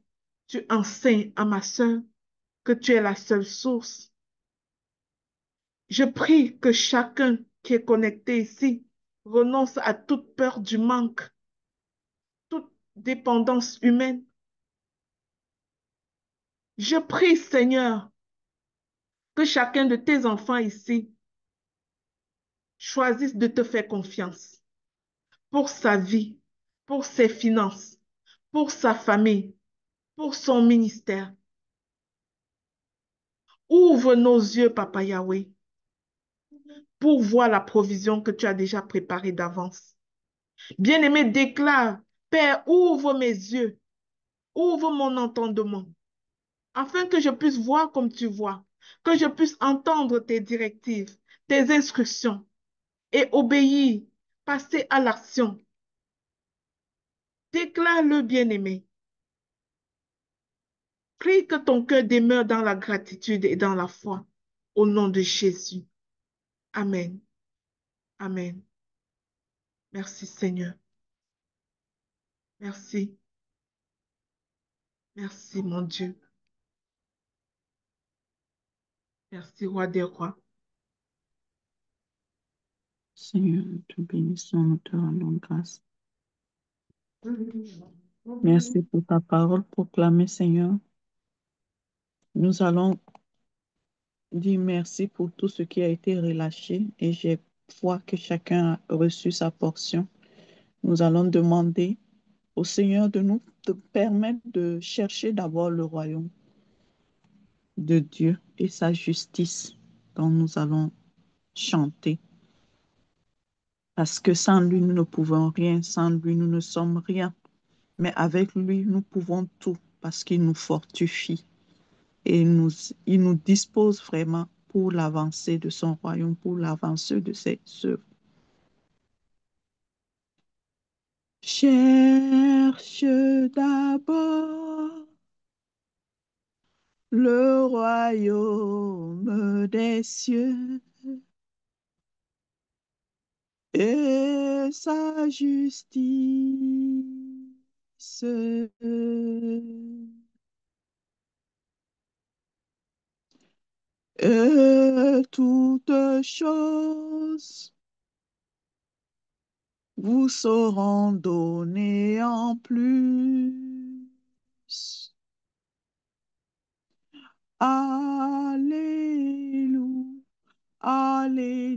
tu enseignes à ma sœur, que tu es la seule source. Je prie que chacun qui est connecté ici renonce à toute peur du manque, toute dépendance humaine. Je prie, Seigneur, que chacun de tes enfants ici choisisse de te faire confiance pour sa vie, pour ses finances, pour sa famille, pour son ministère. Ouvre nos yeux, Papa Yahweh, pour voir la provision que tu as déjà préparée d'avance. Bien-aimé, déclare, Père, ouvre mes yeux, ouvre mon entendement, afin que je puisse voir comme tu vois, que je puisse entendre tes directives, tes instructions et obéir, passer à l'action. Déclare-le, bien-aimé. Prie que ton cœur demeure dans la gratitude et dans la foi. Au nom de Jésus. Amen. Amen. Merci, Seigneur. Merci. Merci, mon Dieu. Merci, Roi des rois. Seigneur, nous te bénissons, nous te rendons grâce. Merci pour ta parole proclamée, Seigneur. Nous allons dire merci pour tout ce qui a été relâché et j'ai foi que chacun a reçu sa portion. Nous allons demander au Seigneur de nous de permettre de chercher d'abord le royaume de Dieu et sa justice dont nous allons chanter. Parce que sans lui, nous ne pouvons rien, sans lui, nous ne sommes rien. Mais avec lui, nous pouvons tout parce qu'il nous fortifie et il nous dispose vraiment pour l'avancée de son royaume, pour l'avancée de ses œuvres. Cherche d'abord le royaume des cieux et sa justice. Et toutes choses vous seront données en plus. Alléluia, Alléluia.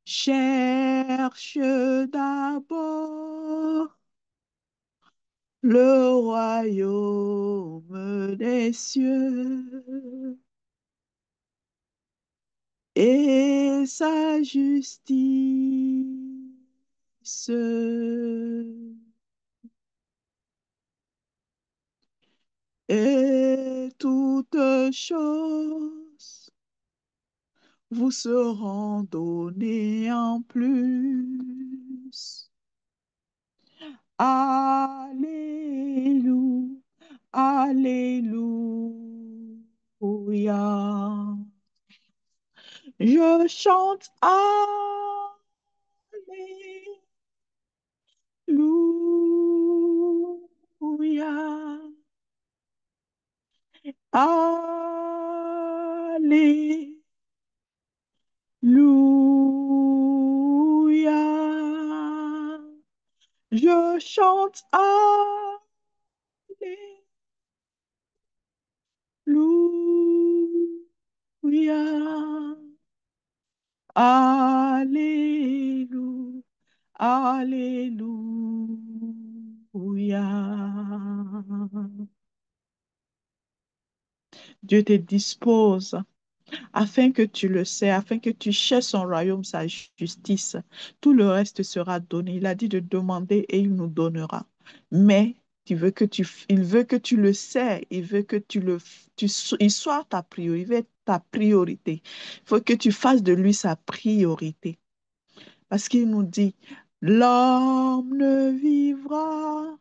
Cherche d'abord le royaume des cieux et sa justice. Et toutes choses vous seront données en plus. Alléluia, Alléluia. Je chante Alléluia. Alléluia. Je chante Alléluia. Alléluia. Alléluia. Dieu te dispose afin que tu le sais, afin que tu cherches son royaume, sa justice. Tout le reste sera donné. Il a dit de demander et il nous donnera. Mais il veut que tu le sais, il veut que il soit ta priorité, il veut être ta priorité. Il faut que tu fasses de lui sa priorité. Parce qu'il nous dit, l'homme ne vivra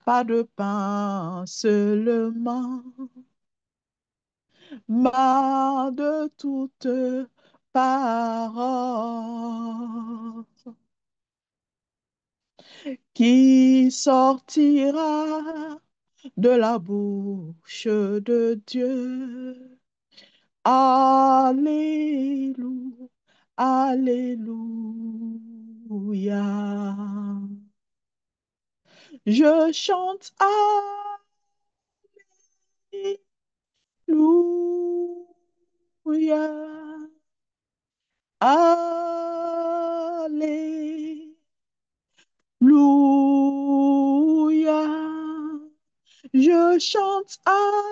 pas de pain seulement, marre de toute parole qui sortira de la bouche de Dieu. Alléluia, Alléluia. Je chante Alléluia, Alléluia. Je chante Alléluia,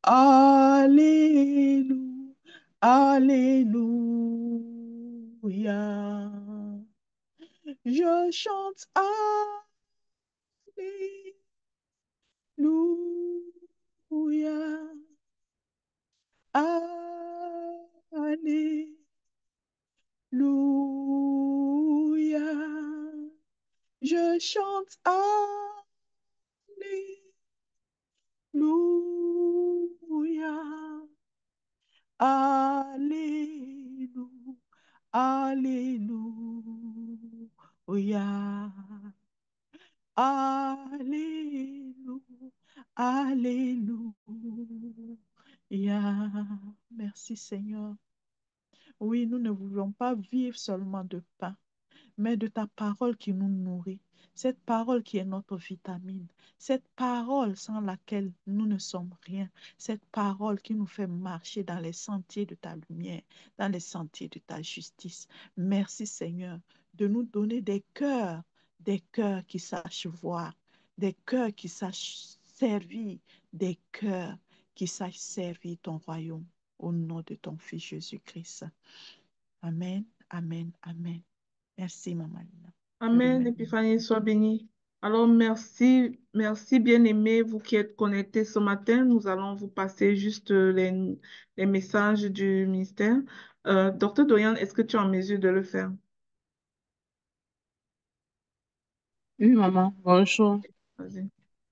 Alléluia, Alléluia. Je chante Alléluia, Alléluia. Je chante Alléluia, Alléluia, Alléluia, Alléluia, Alléluia. Merci Seigneur. Oui, nous ne voulons pas vivre seulement de pain, mais de ta parole qui nous nourrit, cette parole qui est notre vitamine, cette parole sans laquelle nous ne sommes rien, cette parole qui nous fait marcher dans les sentiers de ta lumière, dans les sentiers de ta justice. Merci Seigneur de nous donner des cœurs qui sachent voir, des cœurs qui sachent servir, des cœurs qui sachent servir ton royaume. Au nom de ton Fils Jésus-Christ. Amen, amen, amen. Merci, Maman Lina. Que le Amen, Maître. Épiphanie, sois bénie. Alors, merci, merci, bien-aimés, vous qui êtes connectés ce matin. Nous allons vous passer juste les messages du ministère. Docteur Dorian, est-ce que tu es en mesure de le faire? Oui, maman. Bonjour. Vas-y.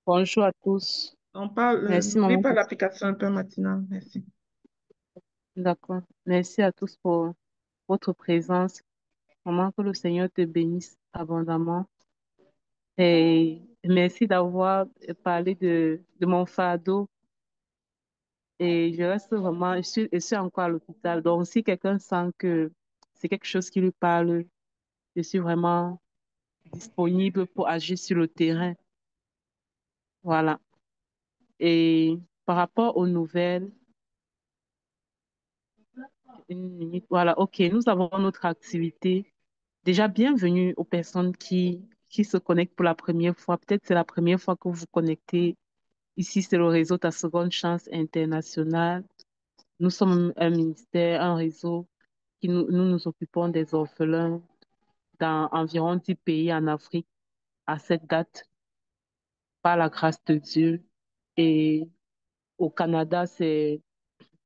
Bonjour à tous. On parle, Merci, n'oublie maman. pas l'application un peu matinale. Merci. D'accord. Merci à tous pour votre présence. Maman, que le Seigneur te bénisse abondamment. Et merci d'avoir parlé de mon fardeau. Et je reste vraiment, je suis encore à l'hôpital. Donc, si quelqu'un sent que c'est quelque chose qui lui parle, je suis vraiment disponible pour agir sur le terrain. Voilà. Et par rapport aux nouvelles, une minute. Voilà, ok. Nous avons notre activité. Déjà, bienvenue aux personnes qui se connectent pour la première fois. Peut-être c'est la première fois que vous vous connectez. Ici, c'est le réseau Ta Seconde Chance International. Nous sommes un ministère, un réseau qui nous nous occupons des orphelins dans environ 10 pays en Afrique à cette date, par la grâce de Dieu. Et au Canada,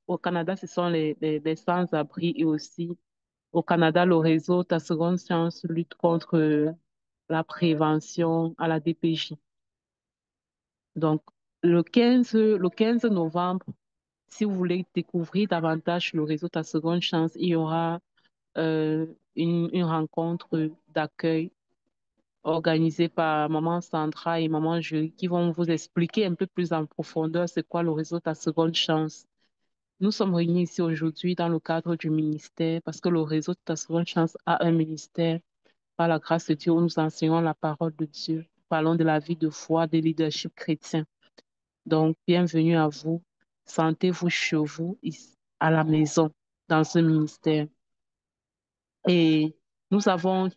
au Canada, ce sont les sans-abri et aussi au Canada, le réseau Ta Seconde Chance lutte contre la prévention à la DPJ. Donc, le quinze novembre, si vous voulez découvrir davantage le réseau Ta Seconde Chance, il y aura une rencontre d'accueil organisée par Maman Sandra et Maman Julie qui vont vous expliquer un peu plus en profondeur c'est quoi le réseau Ta Seconde Chance. Nous sommes réunis ici aujourd'hui dans le cadre du ministère parce que le réseau Ta Seconde Chance a un ministère. Par la grâce de Dieu, où nous enseignons la parole de Dieu. Parlons de la vie de foi, des leadership chrétiens. Donc, bienvenue à vous. Sentez-vous chez vous, à la maison, dans ce ministère. Et nous avons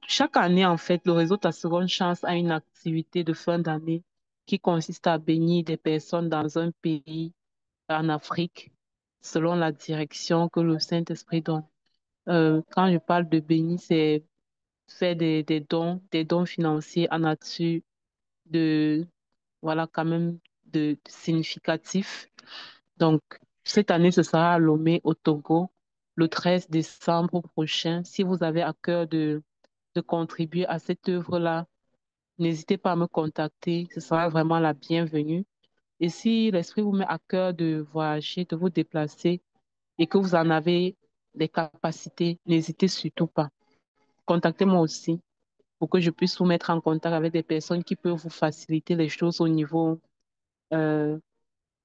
chaque année, en fait, le réseau Ta Seconde Chance a une activité de fin d'année qui consiste à bénir des personnes dans un pays en Afrique, selon la direction que le Saint-Esprit donne. Quand je parle de bénir, c'est faire des dons financiers en nature de, voilà, quand même de significatif. Donc, cette année, ce sera à Lomé, au Togo, le 13 décembre prochain. Si vous avez à cœur de contribuer à cette œuvre-là, n'hésitez pas à me contacter. Ce sera vraiment la bienvenue. Et si l'Esprit vous met à cœur de voyager, de vous déplacer et que vous en avez des capacités, n'hésitez surtout pas. Contactez-moi aussi pour que je puisse vous mettre en contact avec des personnes qui peuvent vous faciliter les choses au niveau euh,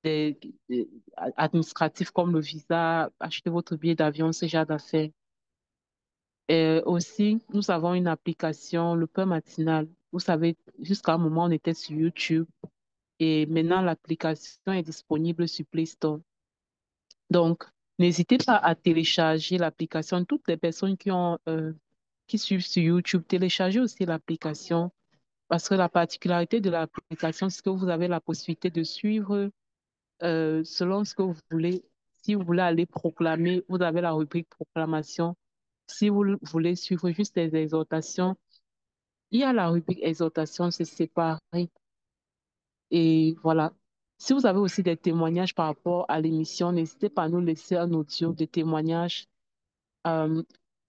des, des- administratifs comme le visa, acheter votre billet d'avion, ce genre d'affaires. Et aussi, nous avons une application, le Peur matinal. Vous savez, jusqu'à un moment, on était sur YouTube et maintenant, l'application est disponible sur Play Store. Donc, n'hésitez pas à télécharger l'application. Toutes les personnes qui suivent sur YouTube, téléchargez aussi l'application parce que la particularité de l'application, c'est que vous avez la possibilité de suivre selon ce que vous voulez. Si vous voulez aller proclamer, vous avez la rubrique proclamation. Si vous voulez suivre juste les exhortations, il y a la rubrique exhortation, c'est séparé. Et voilà. Si vous avez aussi des témoignages par rapport à l'émission, n'hésitez pas à nous laisser un audio de témoignage euh,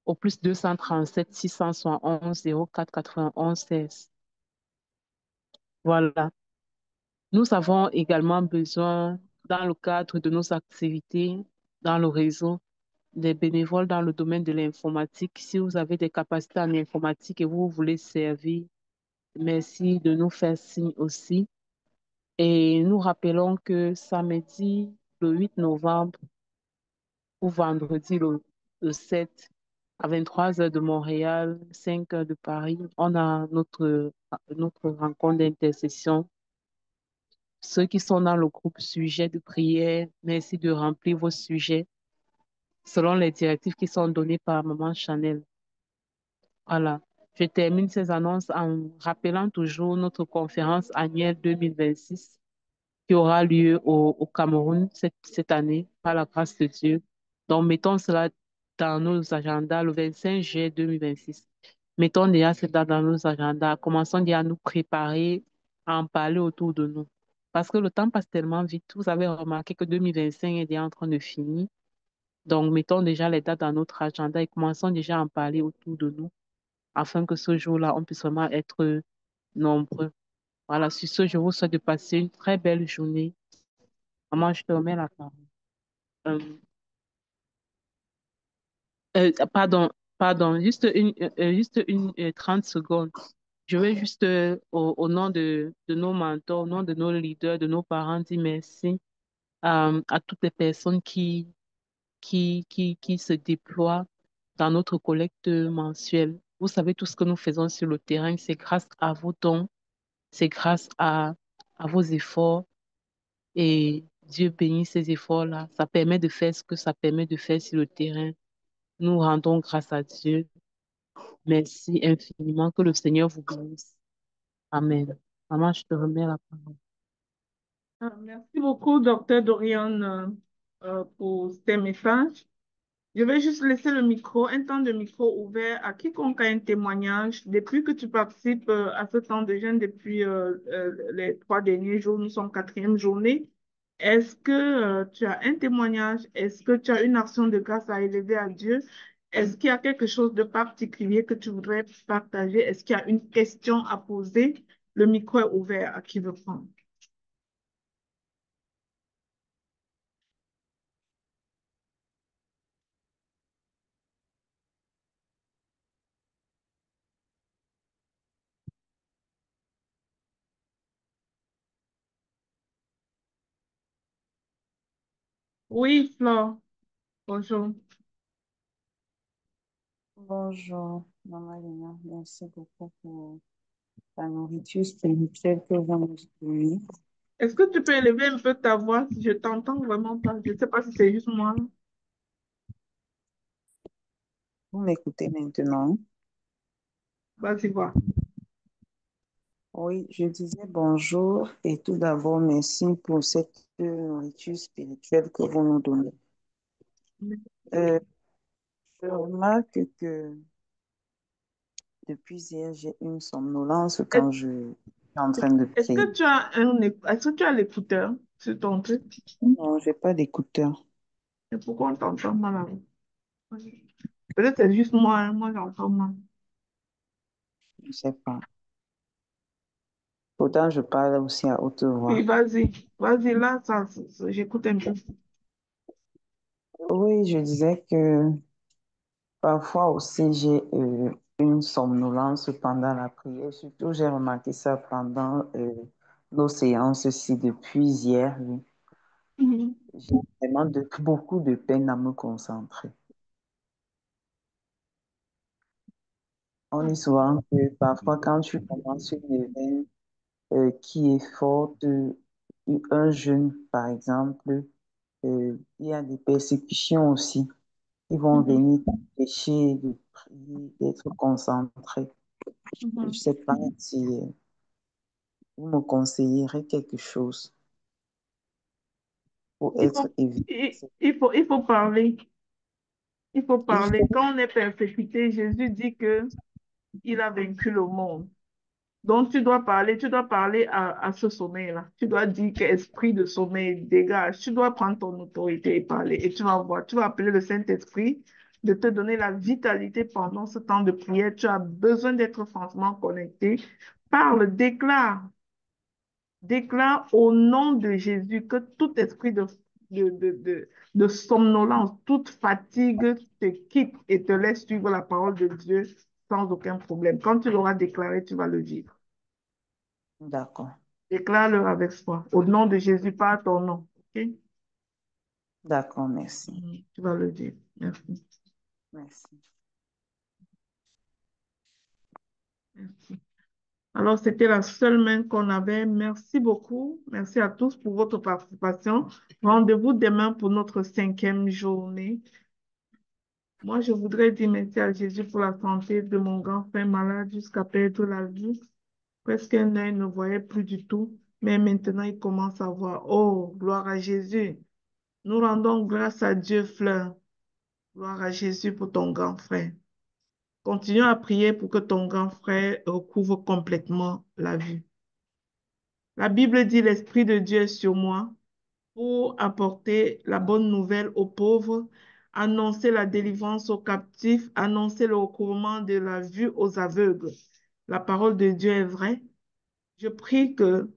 au plus 237 671 04 91 16. Voilà. Nous avons également besoin, dans le cadre de nos activités dans le réseau, des bénévoles dans le domaine de l'informatique. Si vous avez des capacités en informatique et vous voulez servir, merci de nous faire signe aussi. Et nous rappelons que samedi, le 8 novembre ou vendredi, le 7, à 23 heures de Montréal, 5 heures de Paris, on a notre rencontre d'intercession. Ceux qui sont dans le groupe sujet de prière, merci de remplir vos sujets selon les directives qui sont données par Maman Chanel. Voilà. Je termine ces annonces en rappelant toujours notre conférence annuelle 2026 qui aura lieu au Cameroun cette année, par la grâce de Dieu. Donc, mettons cela dans nos agendas le 25 juillet 2026. Mettons déjà cela dans nos agendas. Commençons déjà à nous préparer, à en parler autour de nous. Parce que le temps passe tellement vite. Vous avez remarqué que 2025 est déjà en train de finir. Donc, mettons déjà les dates dans notre agenda et commençons déjà à en parler autour de nous afin que ce jour-là, on puisse vraiment être nombreux. Voilà, sur ce, je vous souhaite de passer une très belle journée. Maman, je te remets la parole. Euh, pardon, pardon, juste une 30 secondes. Je vais juste, au nom de nos mentors, au nom de nos leaders, de nos parents, dire merci à toutes les personnes qui se déploient dans notre collecte mensuelle. Vous savez, tout ce que nous faisons sur le terrain, c'est grâce à vos dons, c'est grâce à vos efforts. Et Dieu bénit ces efforts-là. Ça permet de faire ce que ça permet de faire sur le terrain. Nous rendons grâce à Dieu. Merci infiniment. Que le Seigneur vous bénisse. Amen. Maman, je te remets la parole. Merci beaucoup, docteur Dorian, pour ces messages. Je vais juste laisser le micro, un temps de micro ouvert à quiconque a un témoignage. Depuis que tu participes à ce temps de jeûne, depuis les 3 derniers jours, nous sommes quatrième journée. Est-ce que tu as un témoignage? Est-ce que tu as une action de grâce à élever à Dieu? Est-ce qu'il y a quelque chose de particulier que tu voudrais partager? Est-ce qu'il y a une question à poser? Le micro est ouvert à qui veut prendre. Oui, Flore, bonjour. Bonjour, Maman Lina. Merci beaucoup pour la nourriture spirituelle que vous nous donnez. Est-ce que tu peux élever un peu ta voix? Je t'entends vraiment pas. Je ne sais pas si c'est juste moi. Vous m'écoutez maintenant? Vas-y, voir. Oui, je disais bonjour et tout d'abord, merci pour cette nourriture spirituelle que vous nous donnez. Euh, je remarque que depuis hier, j'ai une somnolence quand je suis en train de Est-ce prier. que tu as est-ce que tu as l'écouteur sur ton truc? Non, j'ai pas d'écouteur. Et pourquoi on t'entend mal avec? Peut-être c'est juste moi, hein. Moi j'entends mal. Je sais pas. Pourtant, je parle aussi à haute Oui, voix. vas-y. Vas-y, là, j'écoute un peu. Oui, je disais que parfois aussi, j'ai une somnolence pendant la prière. Surtout, j'ai remarqué ça pendant nos séances-ci depuis hier. Oui. Mhm. J'ai vraiment beaucoup de peine à me concentrer. On dit souvent que parfois, quand tu commences une éveil qui est forte, un jeûne, par exemple, il y a des persécutions aussi qui vont Mhm. venir t'empêcher de prier, d'être concentré. Je ne Mhm. sais pas si vous me conseillerez quelque chose pour Il être faut, évité. il faut parler. Il faut Il parler. faut, Quand on est persécuté, Jésus dit que il a vaincu le monde. Donc, tu dois parler à ce sommeil-là. Tu dois dire que esprit de sommeil, dégage. Tu dois prendre ton autorité et parler. Et tu vas voir, tu vas appeler le Saint-Esprit de te donner la vitalité pendant ce temps de prière. Tu as besoin d'être franchement connecté. Parle, déclare. Déclare au nom de Jésus que tout esprit de, de, de, de somnolence, toute fatigue te quitte et te laisse suivre la parole de Dieu sans aucun problème. Quand tu l'auras déclaré, tu vas le vivre. d'accord, Déclare-le avec foi. Au nom de Jésus, pas à ton nom. OK? d'accord, merci. Tu vas le dire. Merci. Merci. Merci. Alors, c'était la seule main qu'on avait. Merci beaucoup. Merci à tous pour votre participation. Rendez-vous demain pour notre cinquième journée. Moi, je voudrais dire merci à Jésus pour la santé de mon grand frère malade jusqu'à perdre la vue. Presque un œil ne voyait plus du tout, mais maintenant il commence à voir. Oh, gloire à Jésus. Nous rendons grâce à Dieu, Fleur. Gloire à Jésus pour ton grand frère. Continue à prier pour que ton grand frère recouvre complètement la vue. La Bible dit, l'Esprit de Dieu est sur moi pour apporter la bonne nouvelle aux pauvres, annoncer la délivrance aux captifs, annoncer le recouvrement de la vue aux aveugles. La parole de Dieu est vraie. Je prie que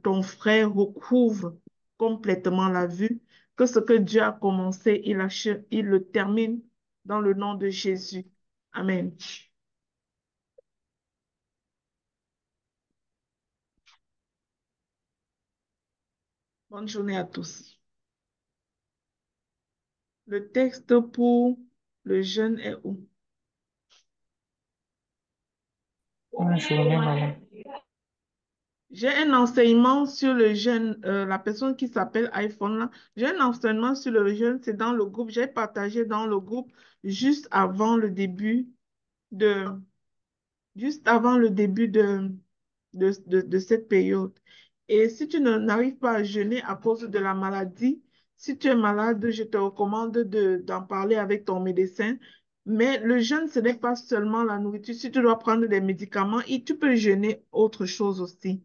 ton frère recouvre complètement la vue, que ce que Dieu a commencé, il le termine dans le nom de Jésus. Amen. Bonne journée à tous. Le texte pour le jeûne est où? Bonne journée, madame. J'ai un enseignement sur le jeûne, la personne qui s'appelle iPhone là. J'ai un enseignement sur le jeûne, c'est dans le groupe. J'ai partagé dans le groupe juste avant le début de, juste avant le début de cette période. Et si tu n'arrives pas à jeûner à cause de la maladie, si tu es malade, je te recommande d'en parler avec ton médecin. Mais le jeûne, ce n'est pas seulement la nourriture. Si tu dois prendre des médicaments, et tu peux jeûner autre chose aussi.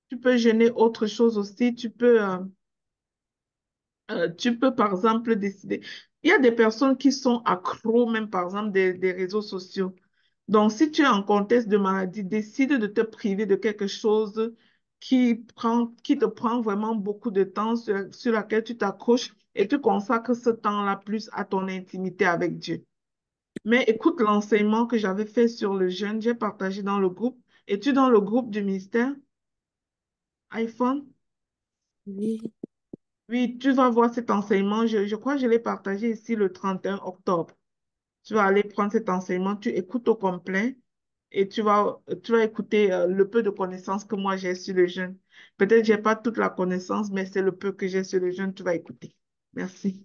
Tu peux jeûner autre chose aussi. Tu peux, par exemple, décider. Il y a des personnes qui sont accros, même par exemple, des réseaux sociaux. Donc, si tu es en contexte de maladie, décide de te priver de quelque chose qui te prend vraiment beaucoup de temps, sur laquelle tu t'accroches et tu consacres ce temps-là plus à ton intimité avec Dieu. Mais écoute l'enseignement que j'avais fait sur le jeûne, j'ai partagé dans le groupe. Es-tu dans le groupe du ministère iPhone? Oui, Oui, tu vas voir cet enseignement. Je crois que je l'ai partagé ici le 31 octobre. Tu vas aller prendre cet enseignement, tu écoutes au complet et tu vas écouter le peu de connaissances que moi j'ai sur le jeûne. Peut-être que je n'ai pas toute la connaissance, mais c'est le peu que j'ai sur le jeûne, tu vas écouter. Merci.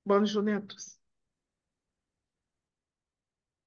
Bonne journée à tous.